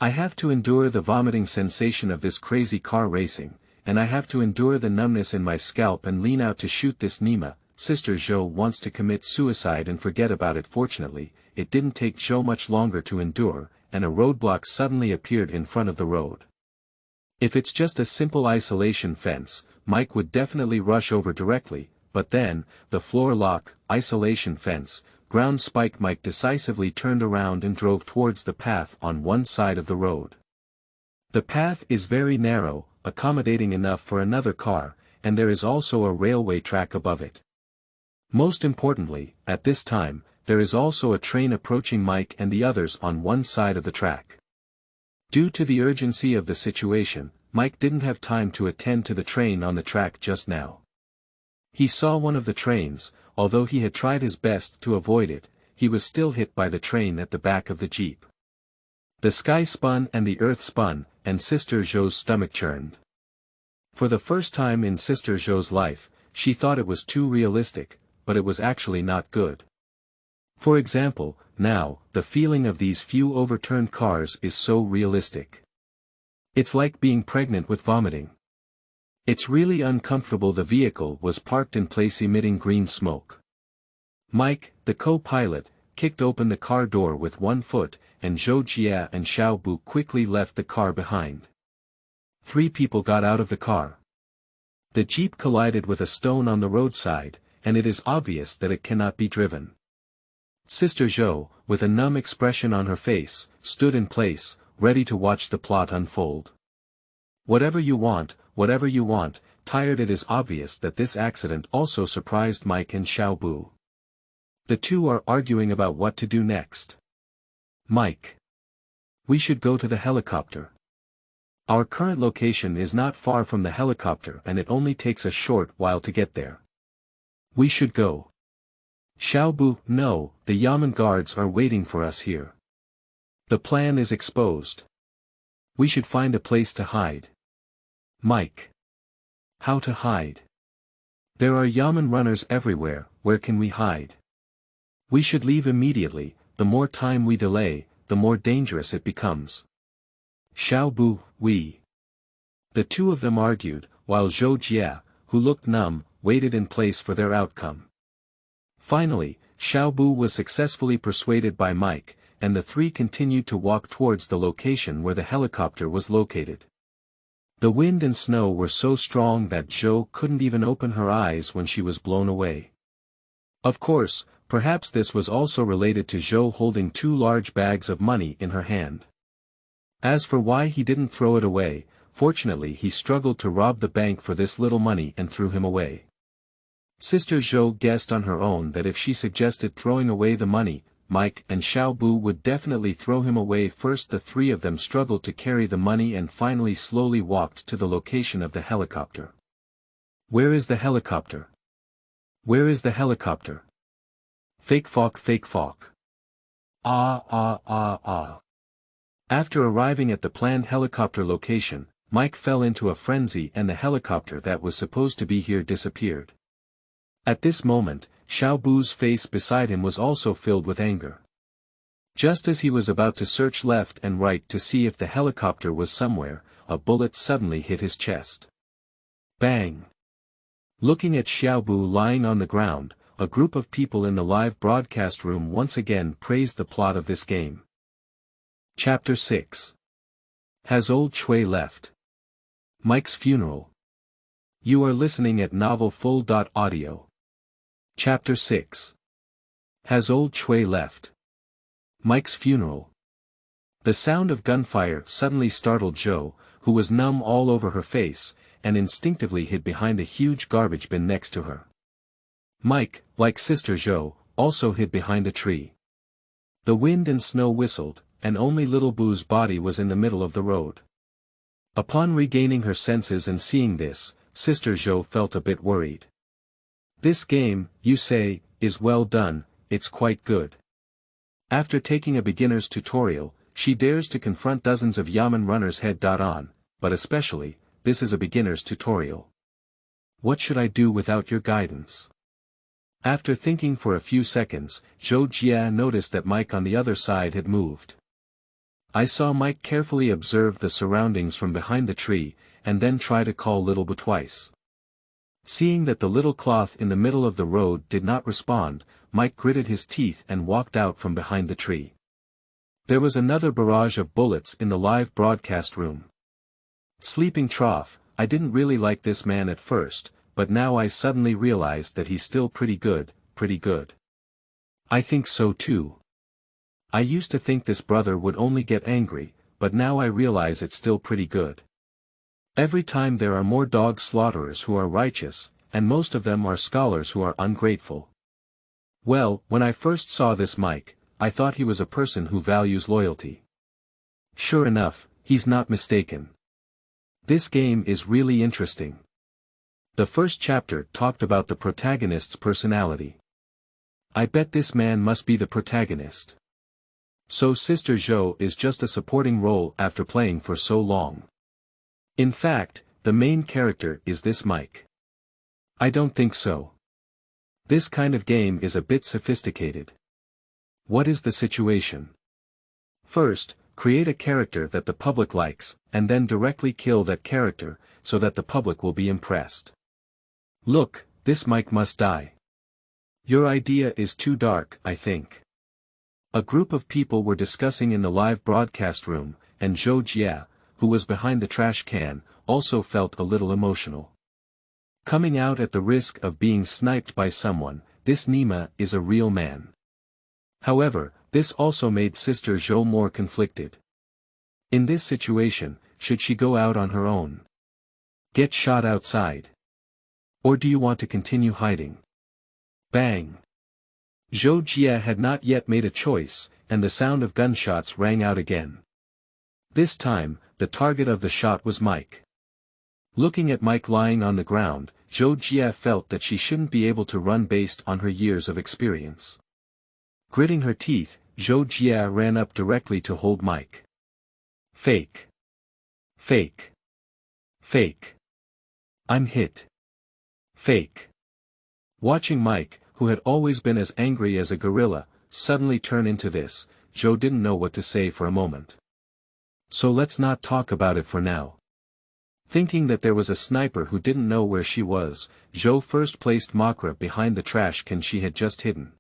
I have to endure the vomiting sensation of this crazy car racing, and I have to endure the numbness in my scalp and lean out to shoot this Nima. Sister Zhou wants to commit suicide and forget about it. Fortunately, it didn't take Zhou much longer to endure, and a roadblock suddenly appeared in front of the road. If it's just a simple isolation fence, Mike would definitely rush over directly, but then, the floor lock, isolation fence, ground spike. Mike decisively turned around and drove towards the path on one side of the road. The path is very narrow, accommodating enough for another car, and there is also a railway track above it. Most importantly, at this time, there is also a train approaching Mike and the others on one side of the track. Due to the urgency of the situation, Mike didn't have time to attend to the train on the track just now. He saw one of the trains, although he had tried his best to avoid it, he was still hit by the train at the back of the jeep. The sky spun and the earth spun, and Sister Zhou's stomach churned. For the first time in Sister Zhou's life, she thought it was too realistic, but it was actually not good. For example, now, the feeling of these few overturned cars is so realistic. It's like being pregnant with vomiting. It's really uncomfortable. The vehicle was parked in place emitting green smoke. Mike, the co-pilot, kicked open the car door with one foot, and Zhou Jia and Xiao Bu quickly left the car behind. 3 people got out of the car. The jeep collided with a stone on the roadside, and it is obvious that it cannot be driven. Sister Zhou, with a numb expression on her face, stood in place, ready to watch the plot unfold. Whatever you want, tired. It is obvious that this accident also surprised Mike and Xiao Bu. The two are arguing about what to do next. Mike. We should go to the helicopter. Our current location is not far from the helicopter and it only takes a short while to get there. We should go. Xiao Bu, no, the Yamen guards are waiting for us here. The plan is exposed. We should find a place to hide. Mike. How to hide? There are Yamen runners everywhere. Where can we hide? We should leave immediately. The more time we delay, the more dangerous it becomes. Xiao Bu, we. The two of them argued, while Zhou Jia, who looked numb, waited in place for their outcome. Finally, Xiao Bu was successfully persuaded by Mike, and the 3 continued to walk towards the location where the helicopter was located. The wind and snow were so strong that Zhou couldn't even open her eyes when she was blown away. Of course, perhaps this was also related to Zhou holding 2 large bags of money in her hand. As for why he didn't throw it away, fortunately he struggled to rob the bank for this little money and threw him away. Sister Zhou guessed on her own that if she suggested throwing away the money, Mike and Xiaobu would definitely throw him away first. The three of them struggled to carry the money and finally slowly walked to the location of the helicopter. Where is the helicopter? Where is the helicopter? Fake fok, fake fok. Ah ah ah ah. After arriving at the planned helicopter location, Mike fell into a frenzy and the helicopter that was supposed to be here disappeared. At this moment, Xiaobu's face beside him was also filled with anger. Just as he was about to search left and right to see if the helicopter was somewhere, a bullet suddenly hit his chest. Bang! Looking at Xiaobu lying on the ground, a group of people in the live broadcast room once again praised the plot of this game. Chapter 6. Has Old Cui left? Mike's funeral. You are listening at novelfull.audio. Chapter 6. Has Old Cui left? Mike's funeral. The sound of gunfire suddenly startled Zhou, who was numb all over her face, and instinctively hid behind a huge garbage bin next to her. Mike, like Sister Zhou, also hid behind a tree. The wind and snow whistled, and only Little Boo's body was in the middle of the road. Upon regaining her senses and seeing this, Sister Zhou felt a bit worried. This game, you say, is well done, it's quite good. After taking a beginner's tutorial, she dares to confront dozens of Yamen runners head-on, but especially, this is a beginner's tutorial. What should I do without your guidance? After thinking for a few seconds, Zhou Jia noticed that Mike on the other side had moved. I saw Mike carefully observe the surroundings from behind the tree, and then try to call Little Boo twice. Seeing that the little cloth in the middle of the road did not respond, Mike gritted his teeth and walked out from behind the tree. There was another barrage of bullets in the live broadcast room. Sleeping trough, I didn't really like this man at first, but now I suddenly realized that he's still pretty good, pretty good. I think so too. I used to think this brother would only get angry, but now I realize it's still pretty good. Every time there are more dog slaughterers who are righteous, and most of them are scholars who are ungrateful. Well, when I first saw this Mike, I thought he was a person who values loyalty. Sure enough, he's not mistaken. This game is really interesting. The first chapter talked about the protagonist's personality. I bet this man must be the protagonist. So Sister Zhou is just a supporting role after playing for so long. In fact, the main character is this Mike. I don't think so. This kind of game is a bit sophisticated. What is the situation? First, create a character that the public likes, and then directly kill that character, so that the public will be impressed. Look, this Mike must die. Your idea is too dark, I think. A group of people were discussing in the live broadcast room, and Zhou Jia, who was behind the trash can, also felt a little emotional. Coming out at the risk of being sniped by someone, this Nima is a real man. However, this also made Sister Zhou more conflicted. In this situation, should she go out on her own? Get shot outside? Or do you want to continue hiding? Bang! Zhou Jia had not yet made a choice, and the sound of gunshots rang out again. This time, the target of the shot was Mike. Looking at Mike lying on the ground, Zhou Jia felt that she shouldn't be able to run based on her years of experience. Gritting her teeth, Zhou Jia ran up directly to hold Mike. Fake. Fake. Fake. I'm hit. Fake. Watching Mike, who had always been as angry as a gorilla, suddenly turn into this, Zhou didn't know what to say for a moment. So let's not talk about it for now. Thinking that there was a sniper who didn't know where she was, Zhou first placed Makra behind the trash can she had just hidden.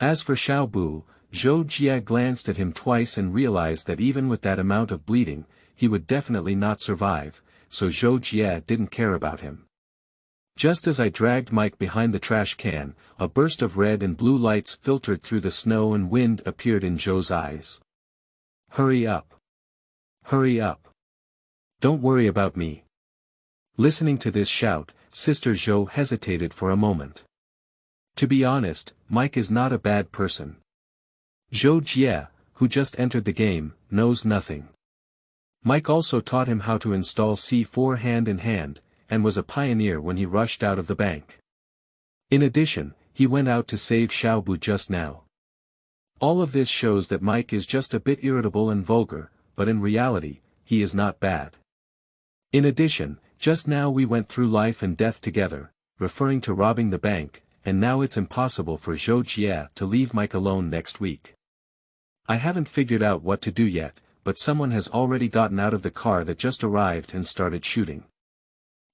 As for Xiaobu, Zhou Jia glanced at him twice and realized that even with that amount of bleeding, he would definitely not survive, so Zhou Jia didn't care about him. Just as I dragged Mike behind the trash can, a burst of red and blue lights filtered through the snow and wind appeared in Zhou's eyes. Hurry up. Hurry up. Don't worry about me. Listening to this shout, Sister Zhou hesitated for a moment. To be honest, Mike is not a bad person. Zhou Jie, who just entered the game, knows nothing. Mike also taught him how to install C4 hand in hand, and was a pioneer when he rushed out of the bank. In addition, he went out to save Xiaobu just now. All of this shows that Mike is just a bit irritable and vulgar, but in reality, he is not bad. In addition, just now we went through life and death together, referring to robbing the bank, and now it's impossible for Zhou Jie to leave Mike alone next week. I haven't figured out what to do yet, but someone has already gotten out of the car that just arrived and started shooting.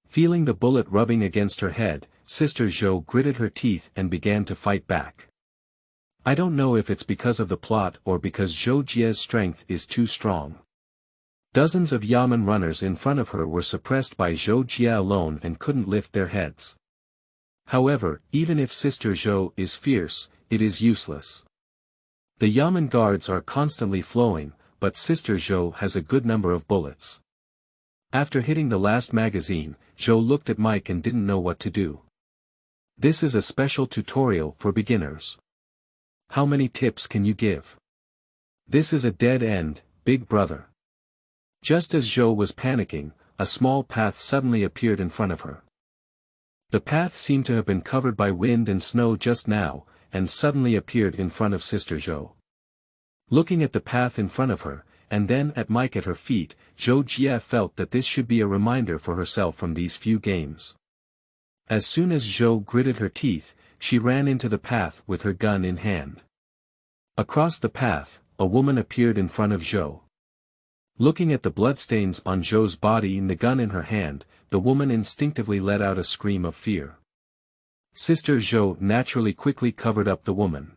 Feeling the bullet rubbing against her head, Sister Zhou gritted her teeth and began to fight back. I don't know if it's because of the plot or because Zhou Jie's strength is too strong. Dozens of Yamen runners in front of her were suppressed by Zhou Jie alone and couldn't lift their heads. However, even if Sister Zhou is fierce, it is useless. The Yamen guards are constantly flowing, but Sister Zhou has a good number of bullets. After hitting the last magazine, Zhou looked at Mike and didn't know what to do. This is a special tutorial for beginners. How many tips can you give? This is a dead end, big brother. Just as Zhou was panicking, a small path suddenly appeared in front of her. The path seemed to have been covered by wind and snow just now, and suddenly appeared in front of Sister Zhou. Looking at the path in front of her, and then at Mike at her feet, Zhou Jie felt that this should be a reminder for herself from these few games. As soon as Zhou gritted her teeth, she ran into the path with her gun in hand. Across the path, a woman appeared in front of Zhou. Looking at the bloodstains on Zhou's body and the gun in her hand, the woman instinctively let out a scream of fear. Sister Zhou naturally quickly covered up the woman.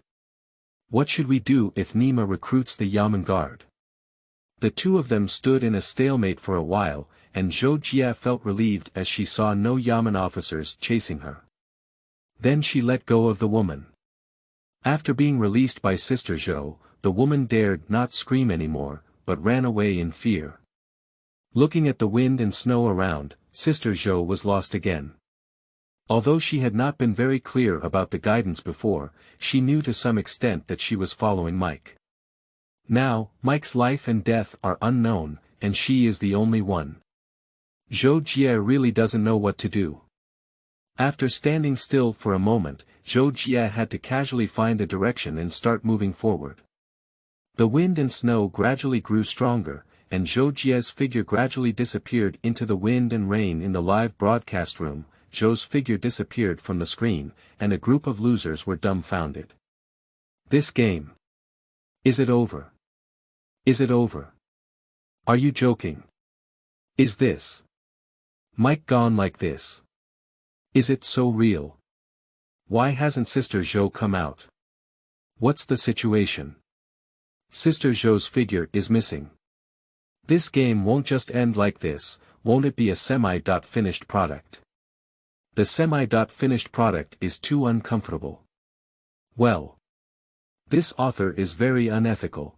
What should we do if Nima recruits the Yamen guard? The two of them stood in a stalemate for a while, and Zhou Jie felt relieved as she saw no Yamen officers chasing her. Then she let go of the woman. After being released by Sister Zhou, the woman dared not scream anymore, but ran away in fear. Looking at the wind and snow around, Sister Zhou was lost again. Although she had not been very clear about the guidance before, she knew to some extent that she was following Mike. Now, Mike's life and death are unknown, and she is the only one. Zhou Jie really doesn't know what to do. After standing still for a moment, Zhou Jie had to casually find a direction and start moving forward. The wind and snow gradually grew stronger, and Zhou Jie's figure gradually disappeared into the wind and rain in the live broadcast room. Zhou's figure disappeared from the screen, and a group of losers were dumbfounded. This game. Is it over? Is it over? Are you joking? Is this Mike gone like this? Is it so real? Why hasn't Sister Zhou come out? What's the situation? Sister Zhou's figure is missing. This game won't just end like this, won't it be a semi-finished product? The semi-finished product is too uncomfortable. Well. This author is very unethical.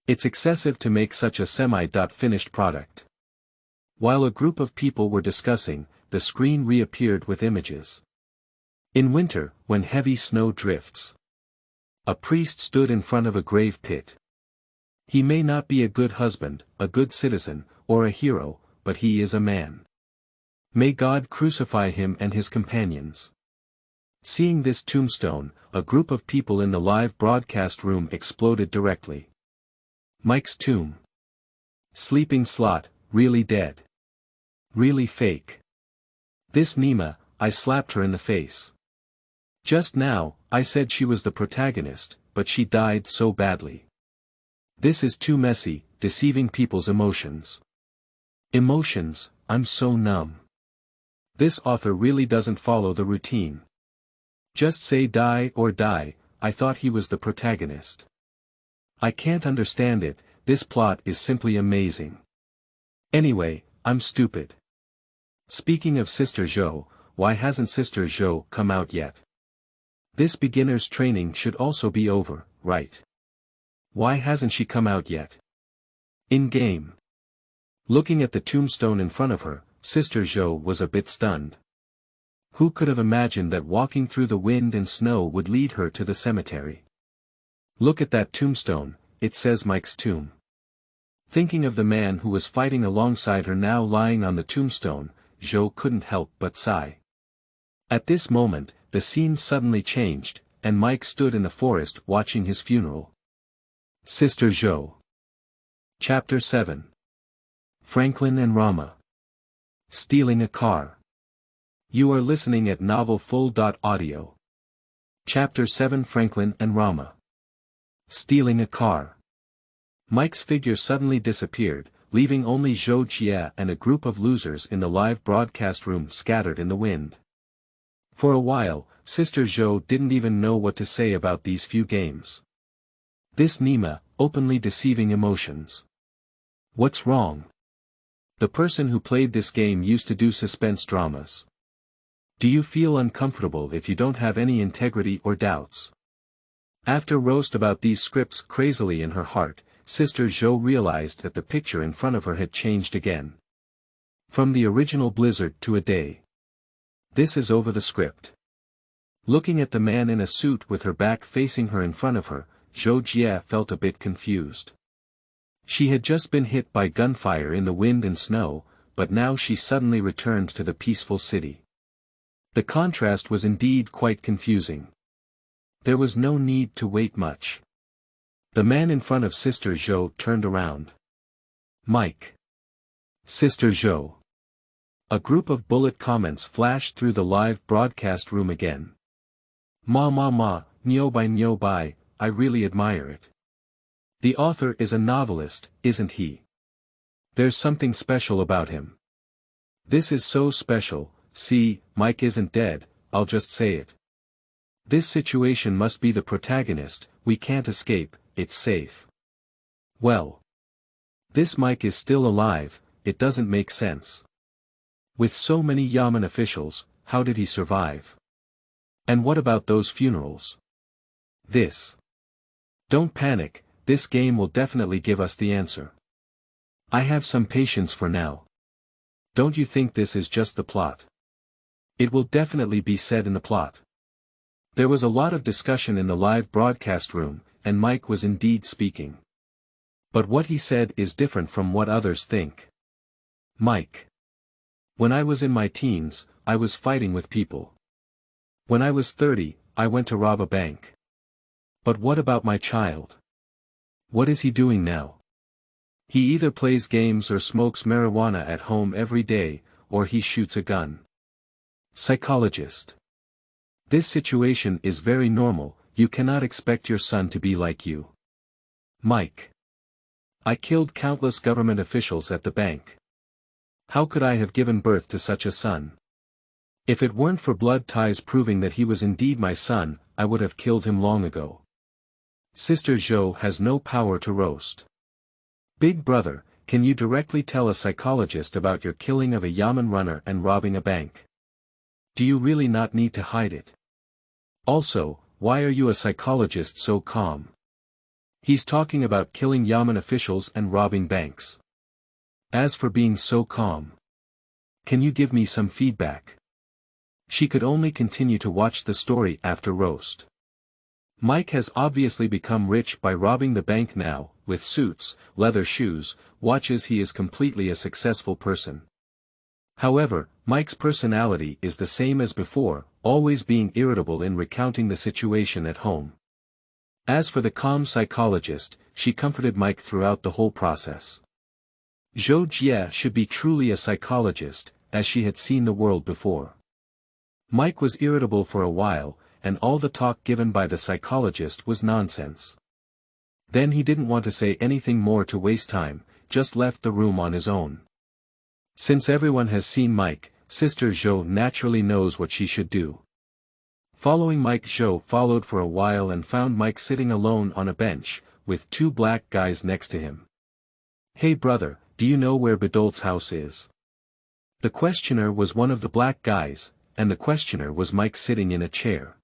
It's excessive to make such a semi-finished product. While a group of people were discussing, the screen reappeared with images. In winter, when heavy snow drifts. A priest stood in front of a grave pit. He may not be a good husband, a good citizen, or a hero, but he is a man. May God crucify him and his companions. Seeing this tombstone, a group of people in the live broadcast room exploded directly. Mike's tomb. Sleeping slot, really dead. Really fake. This Nima, I slapped her in the face. Just now, I said she was the protagonist, but she died so badly. This is too messy, deceiving people's emotions. Emotions, I'm so numb. This author really doesn't follow the routine. Just say die or die, I thought he was the protagonist. I can't understand it, this plot is simply amazing. Anyway, I'm stupid. Speaking of Sister Zhou, why hasn't Sister Zhou come out yet? This beginner's training should also be over, right? Why hasn't she come out yet? In game. Looking at the tombstone in front of her, Sister Zhou was a bit stunned. Who could have imagined that walking through the wind and snow would lead her to the cemetery? Look at that tombstone, it says Mike's tomb. Thinking of the man who was fighting alongside her now lying on the tombstone, Zhou couldn't help but sigh. At this moment, the scene suddenly changed, and Mike stood in the forest watching his funeral. Sister Zhou. Chapter 7. Franklin and Rama. Stealing a car. You are listening at novelfull.audio. Chapter 7. Franklin and Rama. Stealing a car. Mike's figure suddenly disappeared, leaving only Zhou Jie and a group of losers in the live broadcast room scattered in the wind. For a while, Sister Zhou didn't even know what to say about these few games. This Nima, openly deceiving emotions. What's wrong? The person who played this game used to do suspense dramas. Do you feel uncomfortable if you don't have any integrity or doubts? After roast about these scripts crazily in her heart, Sister Zhou realized that the picture in front of her had changed again. From the original blizzard to a day. This is over the script. Looking at the man in a suit with her back facing her in front of her, Zhou Jie felt a bit confused. She had just been hit by gunfire in the wind and snow, but now she suddenly returned to the peaceful city. The contrast was indeed quite confusing. There was no need to wait much. The man in front of Sister Zhou turned around. Mike. Sister Zhou. A group of bullet comments flashed through the live broadcast room again. Ma, nyo bai, I really admire it. The author is a novelist, isn't he? There's something special about him. This is so special. See, Mike isn't dead, I'll just say it. This situation must be the protagonist, we can't escape, it's safe. Well. This Mike is still alive, it doesn't make sense. With so many Yamen officials, how did he survive? And what about those funerals? This. Don't panic, this game will definitely give us the answer. I have some patience for now. Don't you think this is just the plot? It will definitely be said in the plot. There was a lot of discussion in the live broadcast room, and Mike was indeed speaking. But what he said is different from what others think. Mike. When I was in my teens, I was fighting with people. When I was 30, I went to rob a bank. But what about my child? What is he doing now? He either plays games or smokes marijuana at home every day, or he shoots a gun. Psychologist. This situation is very normal, you cannot expect your son to be like you. Mike. I killed countless government officials at the bank. How could I have given birth to such a son? If it weren't for blood ties proving that he was indeed my son, I would have killed him long ago. Sister Zhou has no power to roast. Big brother, can you directly tell a psychologist about your killing of a Yamen runner and robbing a bank? Do you really not need to hide it? Also, why are you a psychologist so calm? He's talking about killing Yamen officials and robbing banks. As for being so calm. Can you give me some feedback? She could only continue to watch the story after roast. Mike has obviously become rich by robbing the bank now, with suits, leather shoes, watches. He is completely a successful person. However, Mike's personality is the same as before, always being irritable in recounting the situation at home. As for the calm psychologist, she comforted Mike throughout the whole process. Zhou Jie should be truly a psychologist, as she had seen the world before. Mike was irritable for a while, and all the talk given by the psychologist was nonsense. Then he didn't want to say anything more to waste time, just left the room on his own. Since everyone has seen Mike, Sister Zhou naturally knows what she should do. Following Mike, Zhou followed for a while and found Mike sitting alone on a bench, with two black guys next to him. Hey brother, do you know where Badolt's house is? The questioner was one of the black guys, and the questioner was Mike sitting in a chair.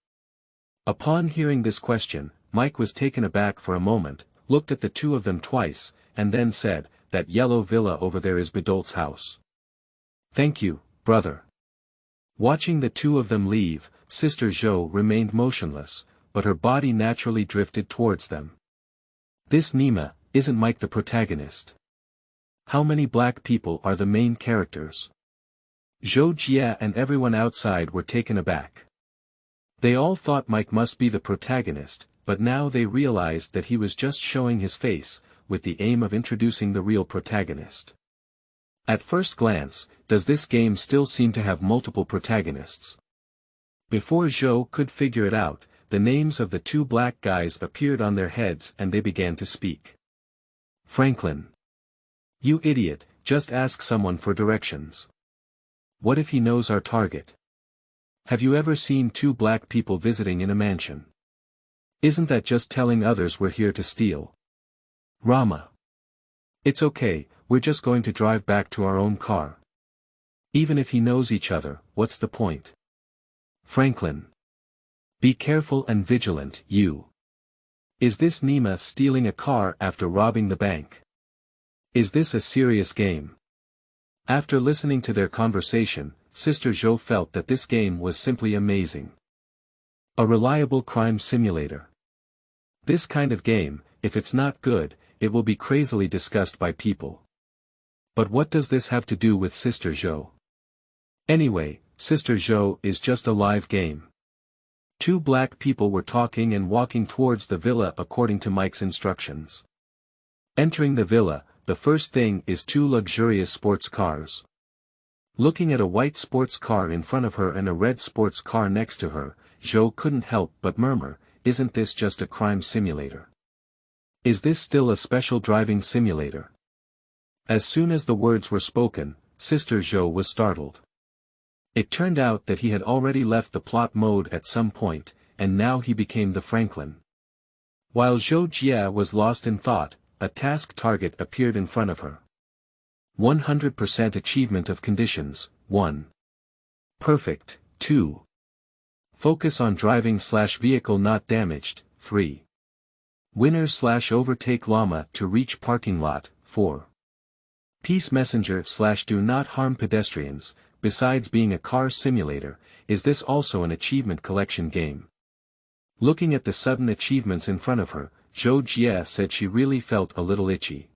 Upon hearing this question, Mike was taken aback for a moment, looked at the two of them twice, and then said, that yellow villa over there is Bidolt's house. Thank you, brother. Watching the two of them leave, Sister Zhou remained motionless, but her body naturally drifted towards them. This Nima, isn't Mike the protagonist? How many black people are the main characters? Zhou Jia and everyone outside were taken aback. They all thought Mike must be the protagonist, but now they realized that he was just showing his face, with the aim of introducing the real protagonist. At first glance, does this game still seem to have multiple protagonists? Before Zhou could figure it out, the names of the two black guys appeared on their heads and they began to speak. Franklin. You idiot, just ask someone for directions. What if he knows our target? Have you ever seen two black people visiting in a mansion? Isn't that just telling others we're here to steal? Rama. It's okay, we're just going to drive back to our own car. Even if he knows each other, what's the point? Franklin. Be careful and vigilant, you. Is this Nima stealing a car after robbing the bank? Is this a serious game? After listening to their conversation, Sister Zhou felt that this game was simply amazing. A reliable crime simulator. This kind of game, if it's not good, it will be crazily discussed by people. But what does this have to do with Sister Zhou? Anyway, Sister Zhou is just a live game. Two black people were talking and walking towards the villa according to Mike's instructions. Entering the villa, the first thing is two luxurious sports cars. Looking at a white sports car in front of her and a red sports car next to her, Zhou couldn't help but murmur, isn't this just a crime simulator? Is this still a special driving simulator? As soon as the words were spoken, Sister Zhou was startled. It turned out that he had already left the plot mode at some point, and now he became the Franklin. While Zhou Jia was lost in thought, a task target appeared in front of her. 100% achievement of conditions, 1. Perfect, 2. Focus on driving/vehicle not damaged, 3. Winner/overtake llama to reach parking lot, 4. Peace messenger/do not harm pedestrians. Besides being a car simulator, is this also an achievement collection game? Looking at the sudden achievements in front of her, Zhou Jia said she really felt a little itchy.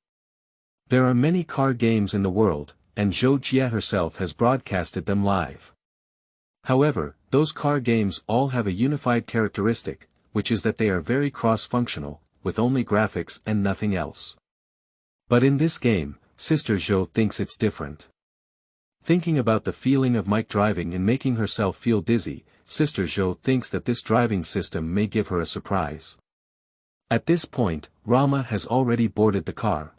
There are many car games in the world, and Zhou Jia herself has broadcasted them live. However, those car games all have a unified characteristic, which is that they are very cross-functional, with only graphics and nothing else. But in this game, Sister Zhou thinks it's different. Thinking about the feeling of Mike driving and making herself feel dizzy, Sister Zhou thinks that this driving system may give her a surprise. At this point, Rama has already boarded the car.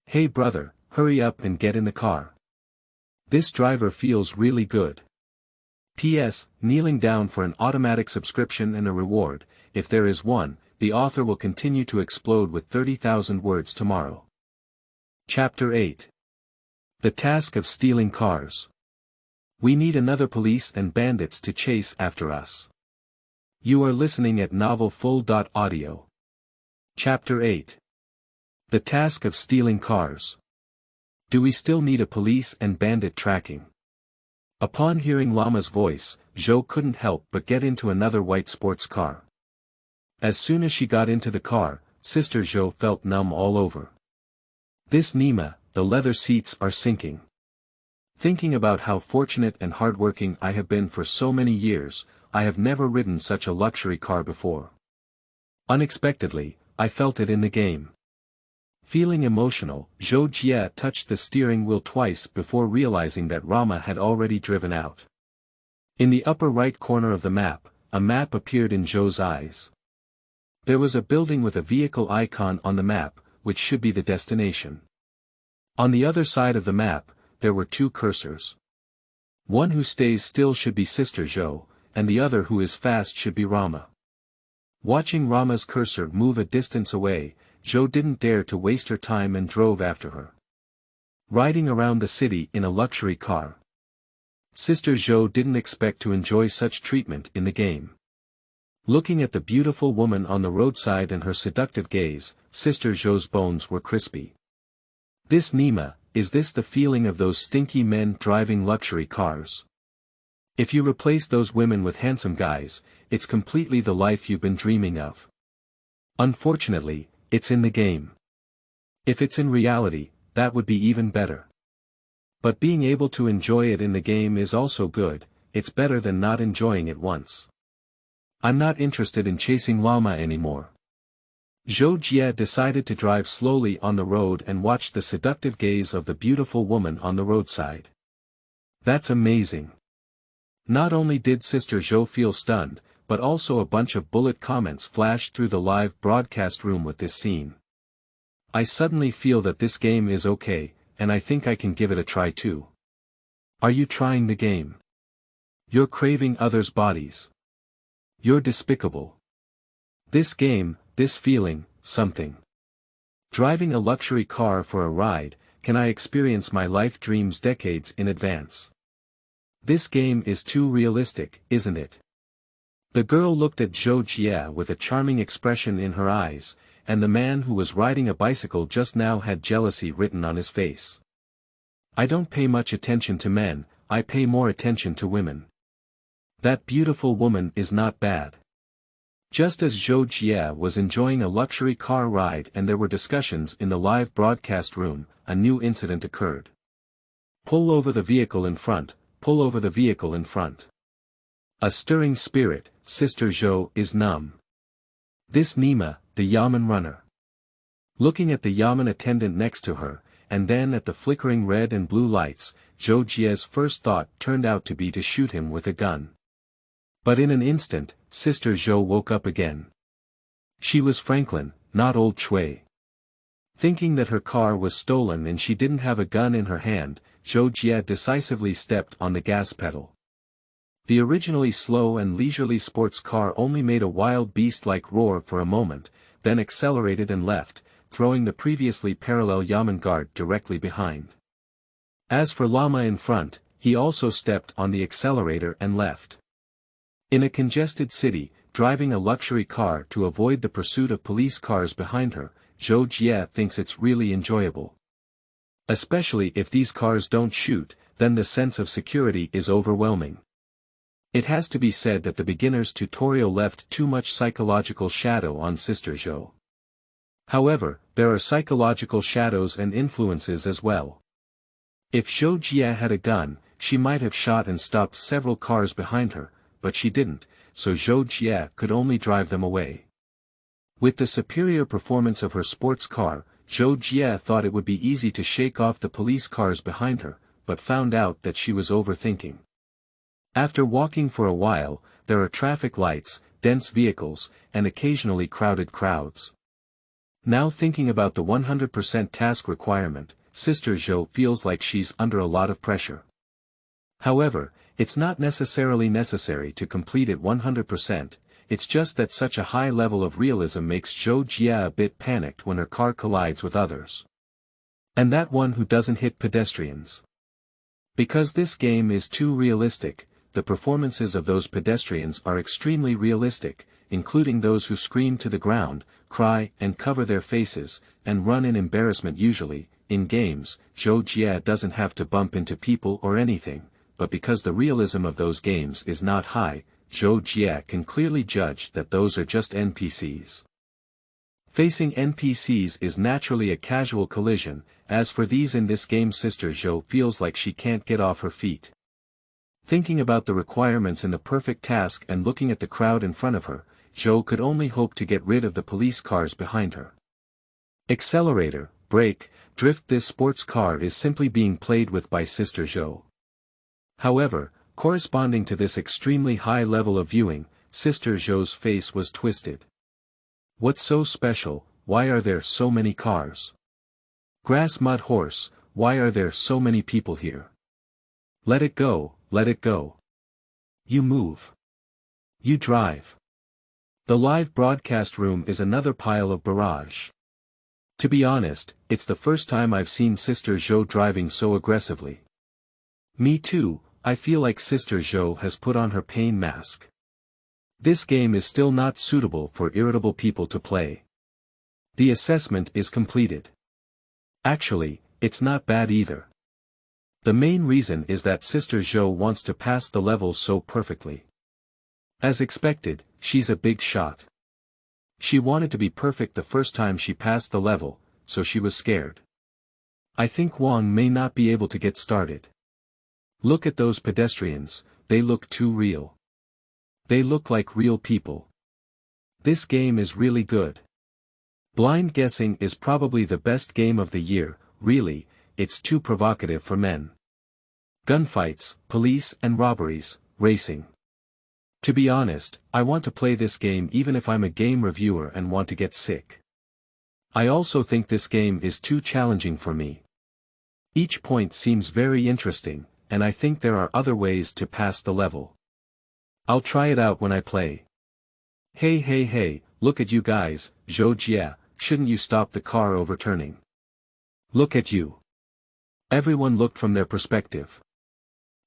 Hey brother, hurry up and get in the car. This driver feels really good. P.S. Kneeling down for an automatic subscription and a reward, if there is one, the author will continue to explode with 30,000 words tomorrow. Chapter 8. The task of stealing cars. We need another police and bandits to chase after us. You are listening at novelfull.audio. Chapter 8. The task of stealing cars. Do we still need a police and bandit tracking? Upon hearing Lama's voice, Zhou couldn't help but get into another white sports car. As soon as she got into the car, Sister Zhou felt numb all over. This Nima, the leather seats are sinking. Thinking about how fortunate and hardworking I have been for so many years, I have never ridden such a luxury car before. Unexpectedly, I felt it in the game. Feeling emotional, Zhou Jia touched the steering wheel twice before realizing that Rama had already driven out. In the upper right corner of the map, a map appeared in Zhou's eyes. There was a building with a vehicle icon on the map, which should be the destination. On the other side of the map, there were two cursors. One who stays still should be Sister Zhou, and the other who is fast should be Rama. Watching Rama's cursor move a distance away, Zhou didn't dare to waste her time and drove after her. Riding around the city in a luxury car. Sister Zhou didn't expect to enjoy such treatment in the game. Looking at the beautiful woman on the roadside and her seductive gaze, Sister Zhou's bones were crispy. This Nima, is this the feeling of those stinky men driving luxury cars? If you replace those women with handsome guys, it's completely the life you've been dreaming of. Unfortunately, it's in the game. If it's in reality, that would be even better. But being able to enjoy it in the game is also good, it's better than not enjoying it once. I'm not interested in chasing Rama anymore. Zhou Jie decided to drive slowly on the road and watch the seductive gaze of the beautiful woman on the roadside. That's amazing. Not only did Sister Zhou feel stunned, but also a bunch of bullet comments flashed through the live broadcast room with this scene. I suddenly feel that this game is okay, and I think I can give it a try too. Are you trying the game? You're craving others' bodies. You're despicable. This game, this feeling, something. Driving a luxury car for a ride, can I experience my life dreams decades in advance? This game is too realistic, isn't it? The girl looked at Zhou Jie with a charming expression in her eyes, and the man who was riding a bicycle just now had jealousy written on his face. I don't pay much attention to men, I pay more attention to women. That beautiful woman is not bad. Just as Zhou Jie was enjoying a luxury car ride and there were discussions in the live broadcast room, a new incident occurred. Pull over the vehicle in front, pull over the vehicle in front. A stirring spirit, Sister Zhou is numb. This Nima, the Yamen runner. Looking at the Yamen attendant next to her, and then at the flickering red and blue lights, Zhou Jie's first thought turned out to be to shoot him with a gun. But in an instant, Sister Zhou woke up again. She was Franklin, not Old Cui. Thinking that her car was stolen and she didn't have a gun in her hand, Zhou Jie decisively stepped on the gas pedal. The originally slow and leisurely sports car only made a wild beast-like roar for a moment, then accelerated and left, throwing the previously parallel Yamen guard directly behind. As for Rama in front, he also stepped on the accelerator and left. In a congested city, driving a luxury car to avoid the pursuit of police cars behind her, Zhou Jie thinks it's really enjoyable. Especially if these cars don't shoot, then the sense of security is overwhelming. It has to be said that the beginner's tutorial left too much psychological shadow on Sister Zhou. However, there are psychological shadows and influences as well. If Zhou Jie had a gun, she might have shot and stopped several cars behind her, but she didn't, so Zhou Jie could only drive them away. With the superior performance of her sports car, Zhou Jie thought it would be easy to shake off the police cars behind her, but found out that she was overthinking. After walking for a while, there are traffic lights, dense vehicles, and occasionally crowded crowds. Now thinking about the 100% task requirement, Sister Zhou feels like she's under a lot of pressure. However, it's not necessarily necessary to complete it 100%, it's just that such a high level of realism makes Zhou Jie a bit panicked when her car collides with others. And that one who doesn't hit pedestrians. Because this game is too realistic, the performances of those pedestrians are extremely realistic, including those who scream to the ground, cry and cover their faces, and run in embarrassment usually. In games, Zhou Jie doesn't have to bump into people or anything, but because the realism of those games is not high, Zhou Jie can clearly judge that those are just NPCs. Facing NPCs is naturally a casual collision, as for these in this game Sister Zhou feels like she can't get off her feet. Thinking about the requirements in the perfect task and looking at the crowd in front of her, Zhou could only hope to get rid of the police cars behind her. Accelerator, brake, drift. This sports car is simply being played with by Sister Zhou. However, corresponding to this extremely high level of viewing, Sister Zhou's face was twisted. What's so special, why are there so many cars? Grass mud horse, why are there so many people here? Let it go, let it go. You move. You drive. The live broadcast room is another pile of barrage. To be honest, it's the first time I've seen Sister Zhou driving so aggressively. Me too, I feel like Sister Zhou has put on her pain mask. This game is still not suitable for irritable people to play. The assessment is completed. Actually, it's not bad either. The main reason is that Sister Zhou wants to pass the level so perfectly. As expected, she's a big shot. She wanted to be perfect the first time she passed the level, so she was scared. I think Wang may not be able to get started. Look at those pedestrians, they look too real. They look like real people. This game is really good. Blind guessing is probably the best game of the year, really, it's too provocative for men. Gunfights, police and robberies, racing. To be honest, I want to play this game even if I'm a game reviewer and want to get sick. I also think this game is too challenging for me. Each point seems very interesting, and I think there are other ways to pass the level. I'll try it out when I play. Hey, look at you guys, Zhou Jia, shouldn't you stop the car overturning? Look at you. Everyone looked from their perspective.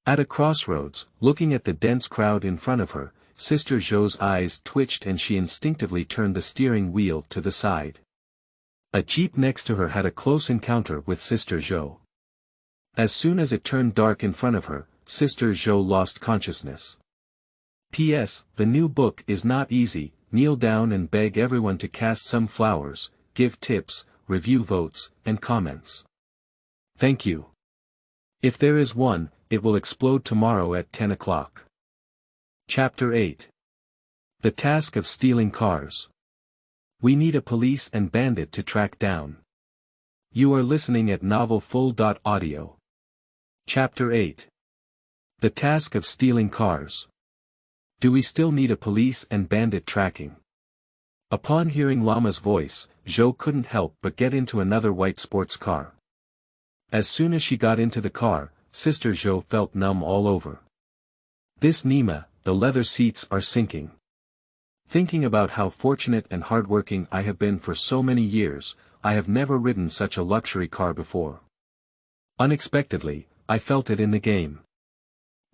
At a crossroads, looking at the dense crowd in front of her, Sister Zhou's eyes twitched and she instinctively turned the steering wheel to the side. A jeep next to her had a close encounter with Sister Zhou. As soon as it turned dark in front of her, Sister Zhou lost consciousness. P.S. The new book is not easy, kneel down and beg everyone to cast some flowers, give tips, review votes, and comments. Thank you. If there is one, it will explode tomorrow at 10 o'clock. Chapter 8. The task of stealing cars. We need a police and bandit to track down. You are listening at novelfull.audio. Chapter 8. The task of stealing cars. Do we still need a police and bandit tracking? Upon hearing Rama's voice, Zhou couldn't help but get into another white sports car. As soon as she got into the car, Sister Zhou felt numb all over. This Nima, the leather seats are sinking. Thinking about how fortunate and hardworking I have been for so many years, I have never ridden such a luxury car before. Unexpectedly, I felt it in the game.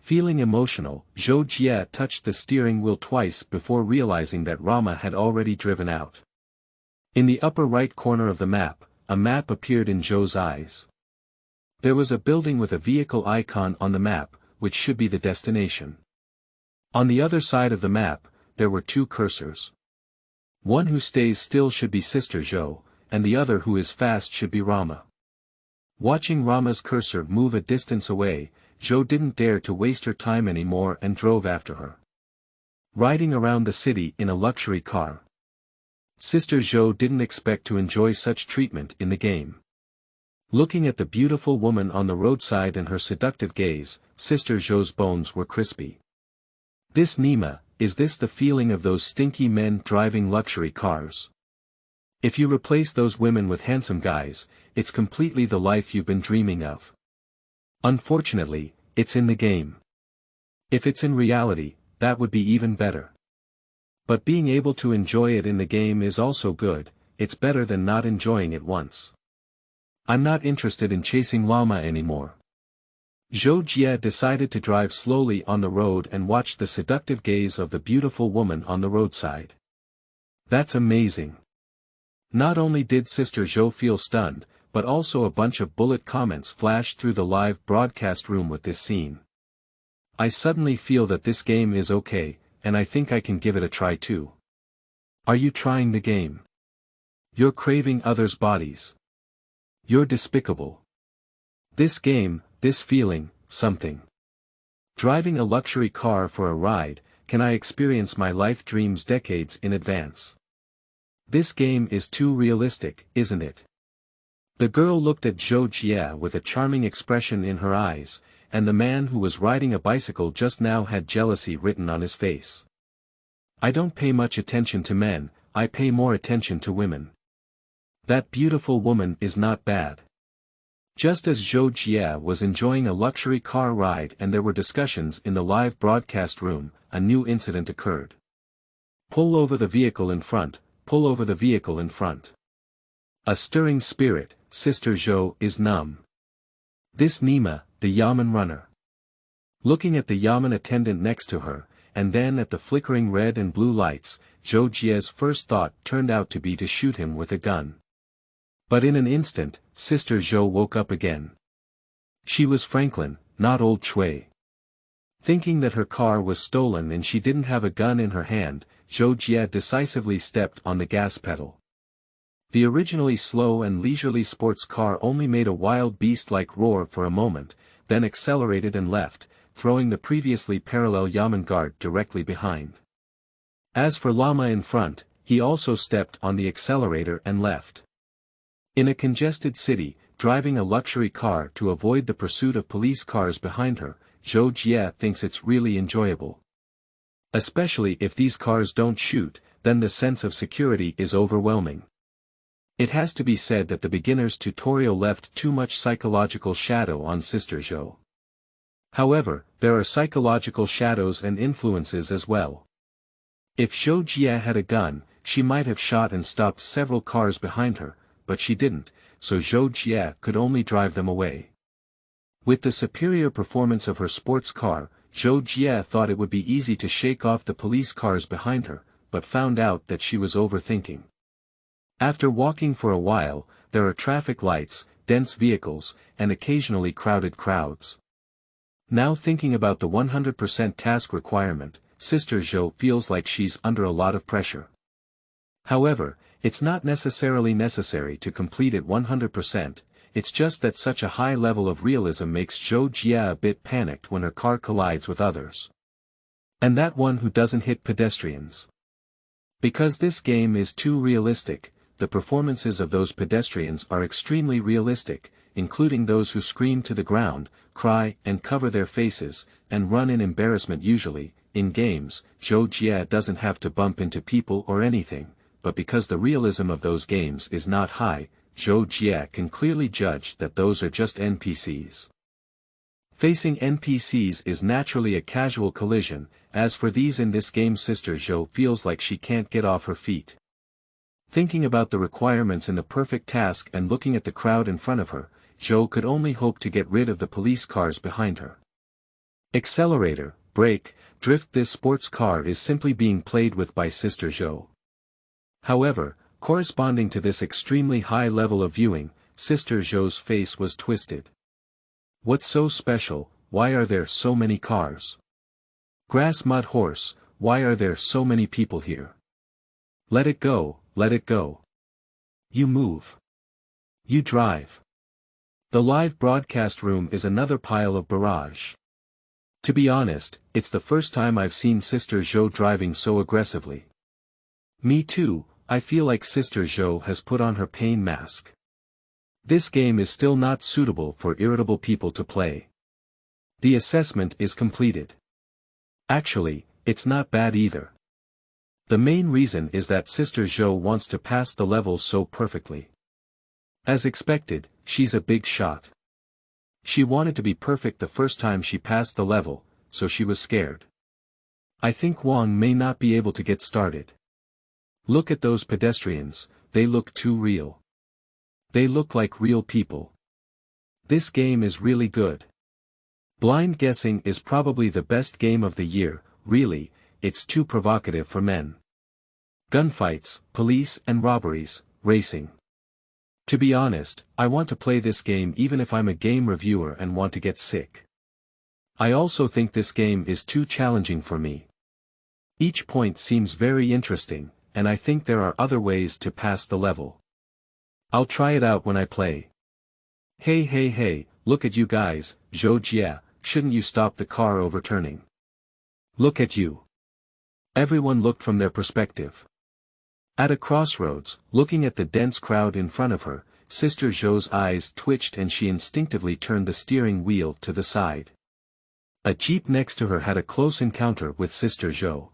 Feeling emotional, Zhou Jia touched the steering wheel twice before realizing that Rama had already driven out. In the upper right corner of the map, a map appeared in Zhou's eyes. There was a building with a vehicle icon on the map, which should be the destination. On the other side of the map, there were two cursors. One who stays still should be Sister Zhou, and the other who is fast should be Rama. Watching Rama's cursor move a distance away, Zhou didn't dare to waste her time anymore and drove after her. Riding around the city in a luxury car. Sister Zhou didn't expect to enjoy such treatment in the game. Looking at the beautiful woman on the roadside and her seductive gaze, Sister Zhou's bones were crispy. This Nima, is this the feeling of those stinky men driving luxury cars? If you replace those women with handsome guys, it's completely the life you've been dreaming of. Unfortunately, it's in the game. If it's in reality, that would be even better. But being able to enjoy it in the game is also good, it's better than not enjoying it once. I'm not interested in chasing Rama anymore. Zhou Jia decided to drive slowly on the road and watch the seductive gaze of the beautiful woman on the roadside. That's amazing. Not only did Sister Zhou feel stunned, but also a bunch of bullet comments flashed through the live broadcast room with this scene. I suddenly feel that this game is okay, and I think I can give it a try too. Are you trying the game? You're craving others' bodies. You're despicable. This game, this feeling, something. Driving a luxury car for a ride, can I experience my life dreams decades in advance? This game is too realistic, isn't it? The girl looked at Zhou Jia with a charming expression in her eyes, and the man who was riding a bicycle just now had jealousy written on his face. I don't pay much attention to men, I pay more attention to women. That beautiful woman is not bad. Just as Zhou Jia was enjoying a luxury car ride and there were discussions in the live broadcast room, a new incident occurred. Pull over the vehicle in front, pull over the vehicle in front. A stirring spirit, Sister Zhou is numb. This Nima, the Yamen runner. Looking at the Yamen attendant next to her, and then at the flickering red and blue lights, Zhou Jia's first thought turned out to be to shoot him with a gun. But in an instant, Sister Zhou woke up again. She was Franklin, not Old Cui. Thinking that her car was stolen and she didn't have a gun in her hand, Zhou Jie decisively stepped on the gas pedal. The originally slow and leisurely sports car only made a wild beast-like roar for a moment, then accelerated and left, throwing the previously parallel Yamen guard directly behind. As for Rama in front, he also stepped on the accelerator and left. In a congested city, driving a luxury car to avoid the pursuit of police cars behind her, Zhou Jie thinks it's really enjoyable. Especially if these cars don't shoot, then the sense of security is overwhelming. It has to be said that the beginner's tutorial left too much psychological shadow on Sister Zhou. However, there are psychological shadows and influences as well. If Zhou Jie had a gun, she might have shot and stopped several cars behind her, but she didn't, so Zhou Jie could only drive them away. With the superior performance of her sports car, Zhou Jie thought it would be easy to shake off the police cars behind her, but found out that she was overthinking. After walking for a while, there are traffic lights, dense vehicles, and occasionally crowded crowds. Now thinking about the 100% task requirement, Sister Zhou feels like she's under a lot of pressure. However, it's not necessarily necessary to complete it 100%, it's just that such a high level of realism makes Zhou Jie a bit panicked when her car collides with others. And that one who doesn't hit pedestrians. Because this game is too realistic, the performances of those pedestrians are extremely realistic, including those who scream to the ground, cry and cover their faces, and run in embarrassment usually. In games, Zhou Jie doesn't have to bump into people or anything, but because the realism of those games is not high, Zhou Jie can clearly judge that those are just NPCs. Facing NPCs is naturally a casual collision, as for these in this game Sister Zhou feels like she can't get off her feet. Thinking about the requirements in the perfect task and looking at the crowd in front of her, Zhou could only hope to get rid of the police cars behind her. Accelerator, brake, drift. This sports car is simply being played with by Sister Zhou. However, corresponding to this extremely high level of viewing, Sister Zhou's face was twisted. What's so special? Why are there so many cars? Grass mud horse, why are there so many people here? Let it go, let it go. You move. You drive. The live broadcast room is another pile of barrage. To be honest, it's the first time I've seen Sister Zhou driving so aggressively. Me too, I feel like Sister Zhou has put on her pain mask. This game is still not suitable for irritable people to play. The assessment is completed. Actually, it's not bad either. The main reason is that Sister Zhou wants to pass the level so perfectly. As expected, she's a big shot. She wanted to be perfect the first time she passed the level, so she was scared. I think Wang may not be able to get started. Look at those pedestrians, they look too real. They look like real people. This game is really good. Blind guessing is probably the best game of the year, really, it's too provocative for men. Gunfights, police and robberies, racing. To be honest, I want to play this game even if I'm a game reviewer and want to get sick. I also think this game is too challenging for me. Each point seems very interesting, and I think there are other ways to pass the level. I'll try it out when I play. Hey, look at you guys, Zhou Jie, shouldn't you stop the car overturning? Look at you. Everyone looked from their perspective. At a crossroads, looking at the dense crowd in front of her, Sister Zhou's eyes twitched and she instinctively turned the steering wheel to the side. A jeep next to her had a close encounter with Sister Zhou.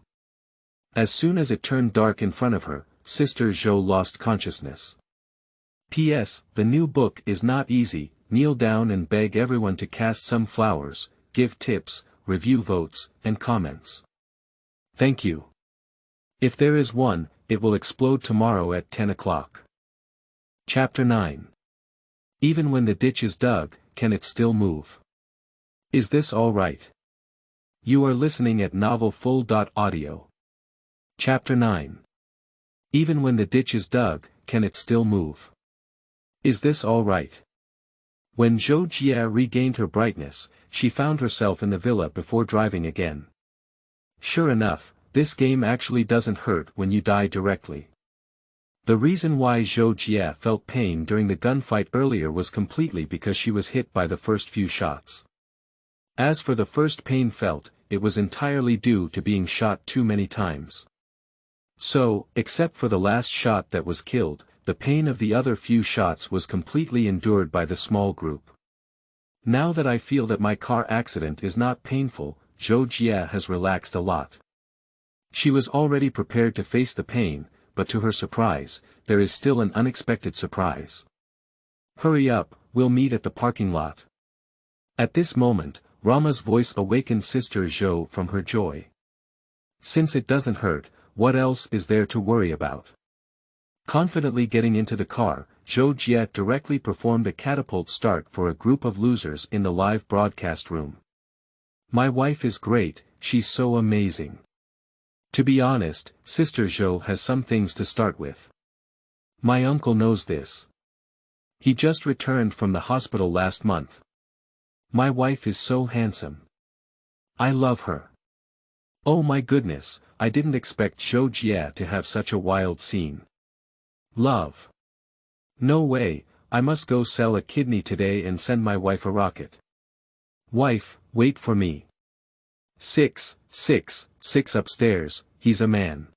As soon as it turned dark in front of her, Sister Zhou lost consciousness. P.S. The new book is not easy. Kneel down and beg everyone to cast some flowers, give tips, review votes, and comments. Thank you. If there is one, it will explode tomorrow at 10 o'clock. Chapter 9. Even when the ditch is dug, can it still move? Is this all right? You are listening at novelfull.audio. Chapter 9. Even when the ditch is dug, can it still move? Is this all right? When Zhou Jia regained her brightness, she found herself in the villa before driving again. Sure enough, this game actually doesn't hurt when you die directly. The reason why Zhou Jia felt pain during the gunfight earlier was completely because she was hit by the first few shots. As for the first pain felt, it was entirely due to being shot too many times. So, except for the last shot that was killed, the pain of the other few shots was completely endured by the small group. Now that I feel that my car accident is not painful, Zhou Jia has relaxed a lot. She was already prepared to face the pain, but to her surprise, there is still an unexpected surprise. Hurry up, we'll meet at the parking lot. At this moment, Rama's voice awakened Sister Zhou from her joy. Since it doesn't hurt, what else is there to worry about? Confidently getting into the car, Zhou Jia directly performed a catapult start for a group of losers in the live broadcast room. My wife is great, she's so amazing. To be honest, Sister Zhou has some things to start with. My uncle knows this. He just returned from the hospital last month. My wife is so handsome. I love her. Oh my goodness, I didn't expect Zhou Jia to have such a wild scene. Love. No way, I must go sell a kidney today and send my wife a rocket. Wife, wait for me. 6 upstairs, he's a man.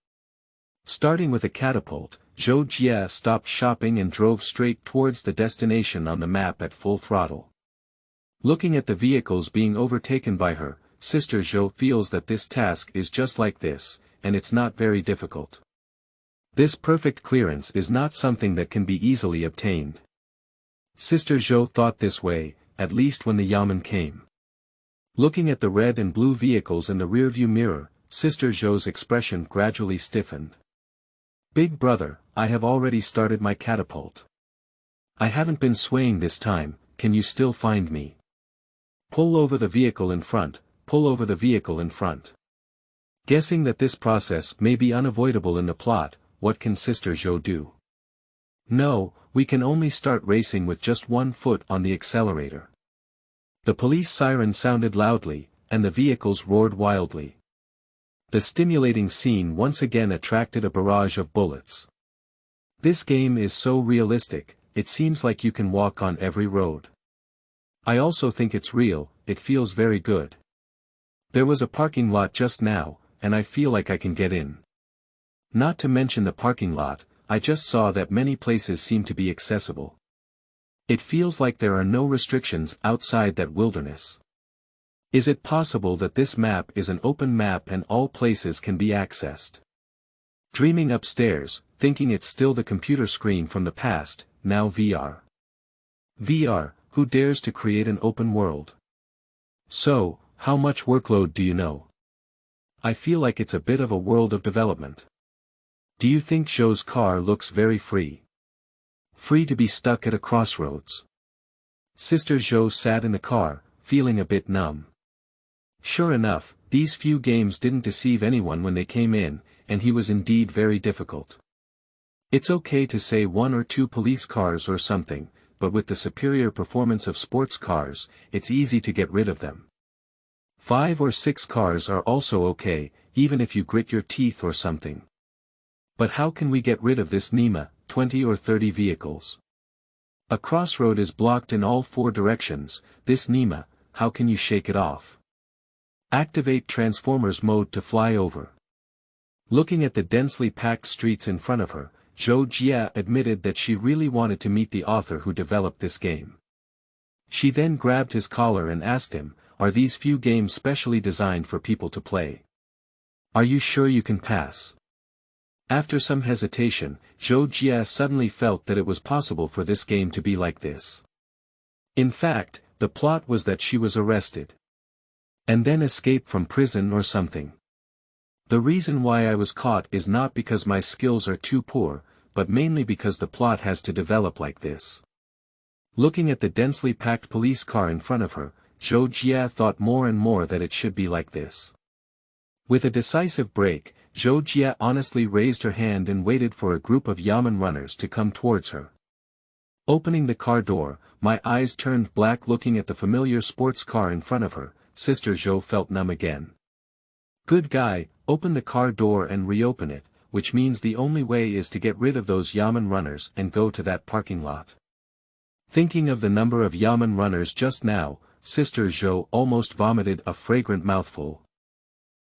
Starting with a catapult, Zhou Jia stopped shopping and drove straight towards the destination on the map at full throttle. Looking at the vehicles being overtaken by her, Sister Zhou feels that this task is just like this, and it's not very difficult. This perfect clearance is not something that can be easily obtained. Sister Zhou thought this way, at least when the Yamen came. Looking at the red and blue vehicles in the rearview mirror, Sister Zhou's expression gradually stiffened. Big brother, I have already started my catapult. I haven't been swaying this time, can you still find me? Pull over the vehicle in front, pull over the vehicle in front. Guessing that this process may be unavoidable in the plot, what can Sister Zhou do? No, we can only start racing with just one foot on the accelerator. The police siren sounded loudly, and the vehicles roared wildly. The stimulating scene once again attracted a barrage of bullets. This game is so realistic, it seems like you can walk on every road. I also think it's real, it feels very good. There was a parking lot just now, and I feel like I can get in. Not to mention the parking lot, I just saw that many places seem to be accessible. It feels like there are no restrictions outside that wilderness. Is it possible that this map is an open map and all places can be accessed? Dreaming upstairs, thinking it's still the computer screen from the past, now VR. VR, who dares to create an open world? So, how much workload do you know? I feel like it's a bit of a world of development. Do you think Zhou's car looks very free? Free to be stuck at a crossroads. Sister Zhou sat in the car, feeling a bit numb. Sure enough, these few games didn't deceive anyone when they came in, and he was indeed very difficult. It's okay to say 1 or 2 police cars or something, but with the superior performance of sports cars, it's easy to get rid of them. 5 or 6 cars are also okay, even if you grit your teeth or something. But how can we get rid of this NEMA, 20 or 30 vehicles? A crossroad is blocked in all 4 directions, this NEMA, how can you shake it off? Activate Transformers mode to fly over. Looking at the densely packed streets in front of her, Zhou Jia admitted that she really wanted to meet the author who developed this game. She then grabbed his collar and asked him, are these few games specially designed for people to play? Are you sure you can pass? After some hesitation, Zhou Jia suddenly felt that it was possible for this game to be like this. In fact, the plot was that she was arrested. And then escaped from prison or something. The reason why I was caught is not because my skills are too poor, but mainly because the plot has to develop like this. Looking at the densely packed police car in front of her, Zhou Jia thought more and more that it should be like this. With a decisive break, Zhou Jia honestly raised her hand and waited for a group of Yamen runners to come towards her. Opening the car door, my eyes turned black looking at the familiar sports car in front of her. Sister Zhou felt numb again. Good guy, open the car door and reopen it, which means the only way is to get rid of those Yamen runners and go to that parking lot. Thinking of the number of Yamen runners just now, Sister Zhou almost vomited a fragrant mouthful.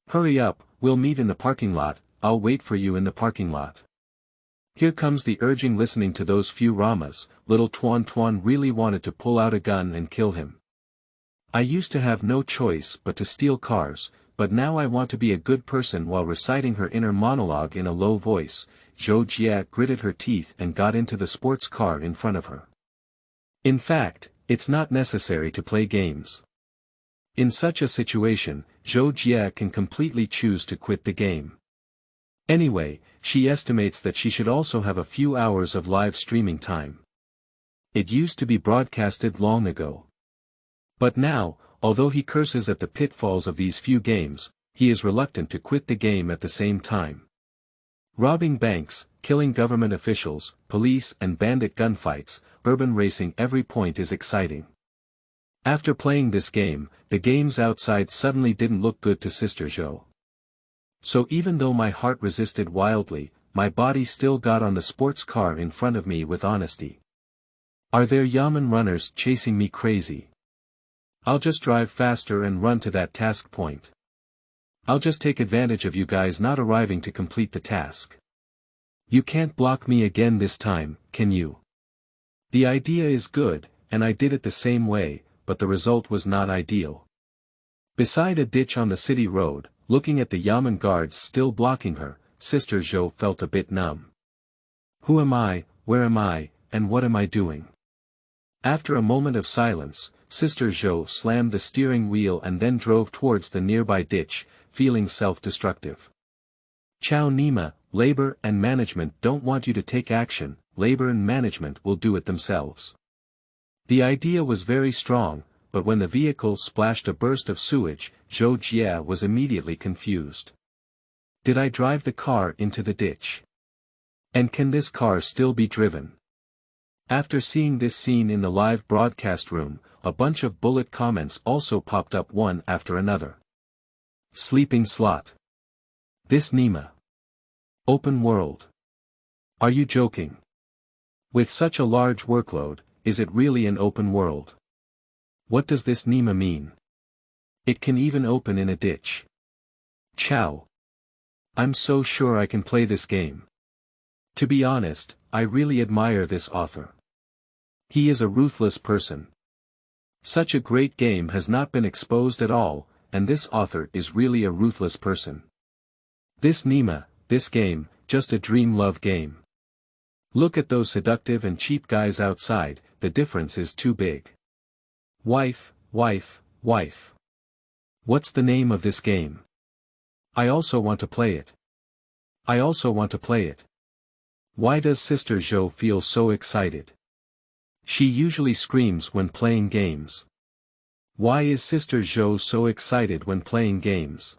Hurry up, we'll meet in the parking lot, I'll wait for you in the parking lot. Here comes the urging. Listening to those few Ramas, little Tuan Tuan really wanted to pull out a gun and kill him. I used to have no choice but to steal cars, but now I want to be a good person. While reciting her inner monologue in a low voice, Zhou Jia gritted her teeth and got into the sports car in front of her. In fact, it's not necessary to play games. In such a situation, Zhou Jia can completely choose to quit the game. Anyway, she estimates that she should also have a few hours of live streaming time. It used to be broadcasted long ago. But now, although he curses at the pitfalls of these few games, he is reluctant to quit the game at the same time. Robbing banks, killing government officials, police and bandit gunfights, urban racing, every point is exciting. After playing this game, the games outside suddenly didn't look good to Sister Zhou. So even though my heart resisted wildly, my body still got on the sports car in front of me with honesty. Are there Yamen runners chasing me crazy? I'll just drive faster and run to that task point. I'll just take advantage of you guys not arriving to complete the task. You can't block me again this time, can you? The idea is good, and I did it the same way, but the result was not ideal. Beside a ditch on the city road, looking at the Yamen guards still blocking her, Sister Zhou felt a bit numb. Who am I, where am I, and what am I doing? After a moment of silence, Sister Zhou slammed the steering wheel and then drove towards the nearby ditch, feeling self-destructive. Chow Nima, labor and management don't want you to take action, labor and management will do it themselves. The idea was very strong, but when the vehicle splashed a burst of sewage, Zhou Jia was immediately confused. Did I drive the car into the ditch? And can this car still be driven? After seeing this scene in the live broadcast room, a bunch of bullet comments also popped up one after another. Sleeping slot. This Nima. Open world. Are you joking? With such a large workload, is it really an open world? What does this Nima mean? It can even open in a ditch. Chow. I'm so sure I can play this game. To be honest, I really admire this author. He is a ruthless person. Such a great game has not been exposed at all, and this author is really a ruthless person. This Nima, this game, just a dream love game. Look at those seductive and cheap guys outside, the difference is too big. Wife, wife, wife. What's the name of this game? I also want to play it. I also want to play it. Why does Sister Zhou feel so excited? She usually screams when playing games. Why is Sister Zhou so excited when playing games?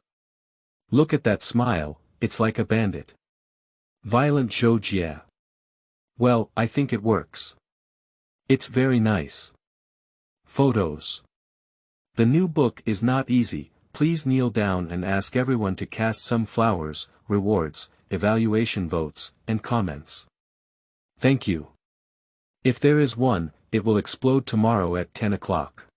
Look at that smile, it's like a bandit. Violent Zhou Jia. Well, I think it works. It's very nice. Photos. The new book is not easy, please kneel down and ask everyone to cast some flowers, rewards, evaluation votes, and comments. Thank you. If there is one, it will explode tomorrow at 10 o'clock.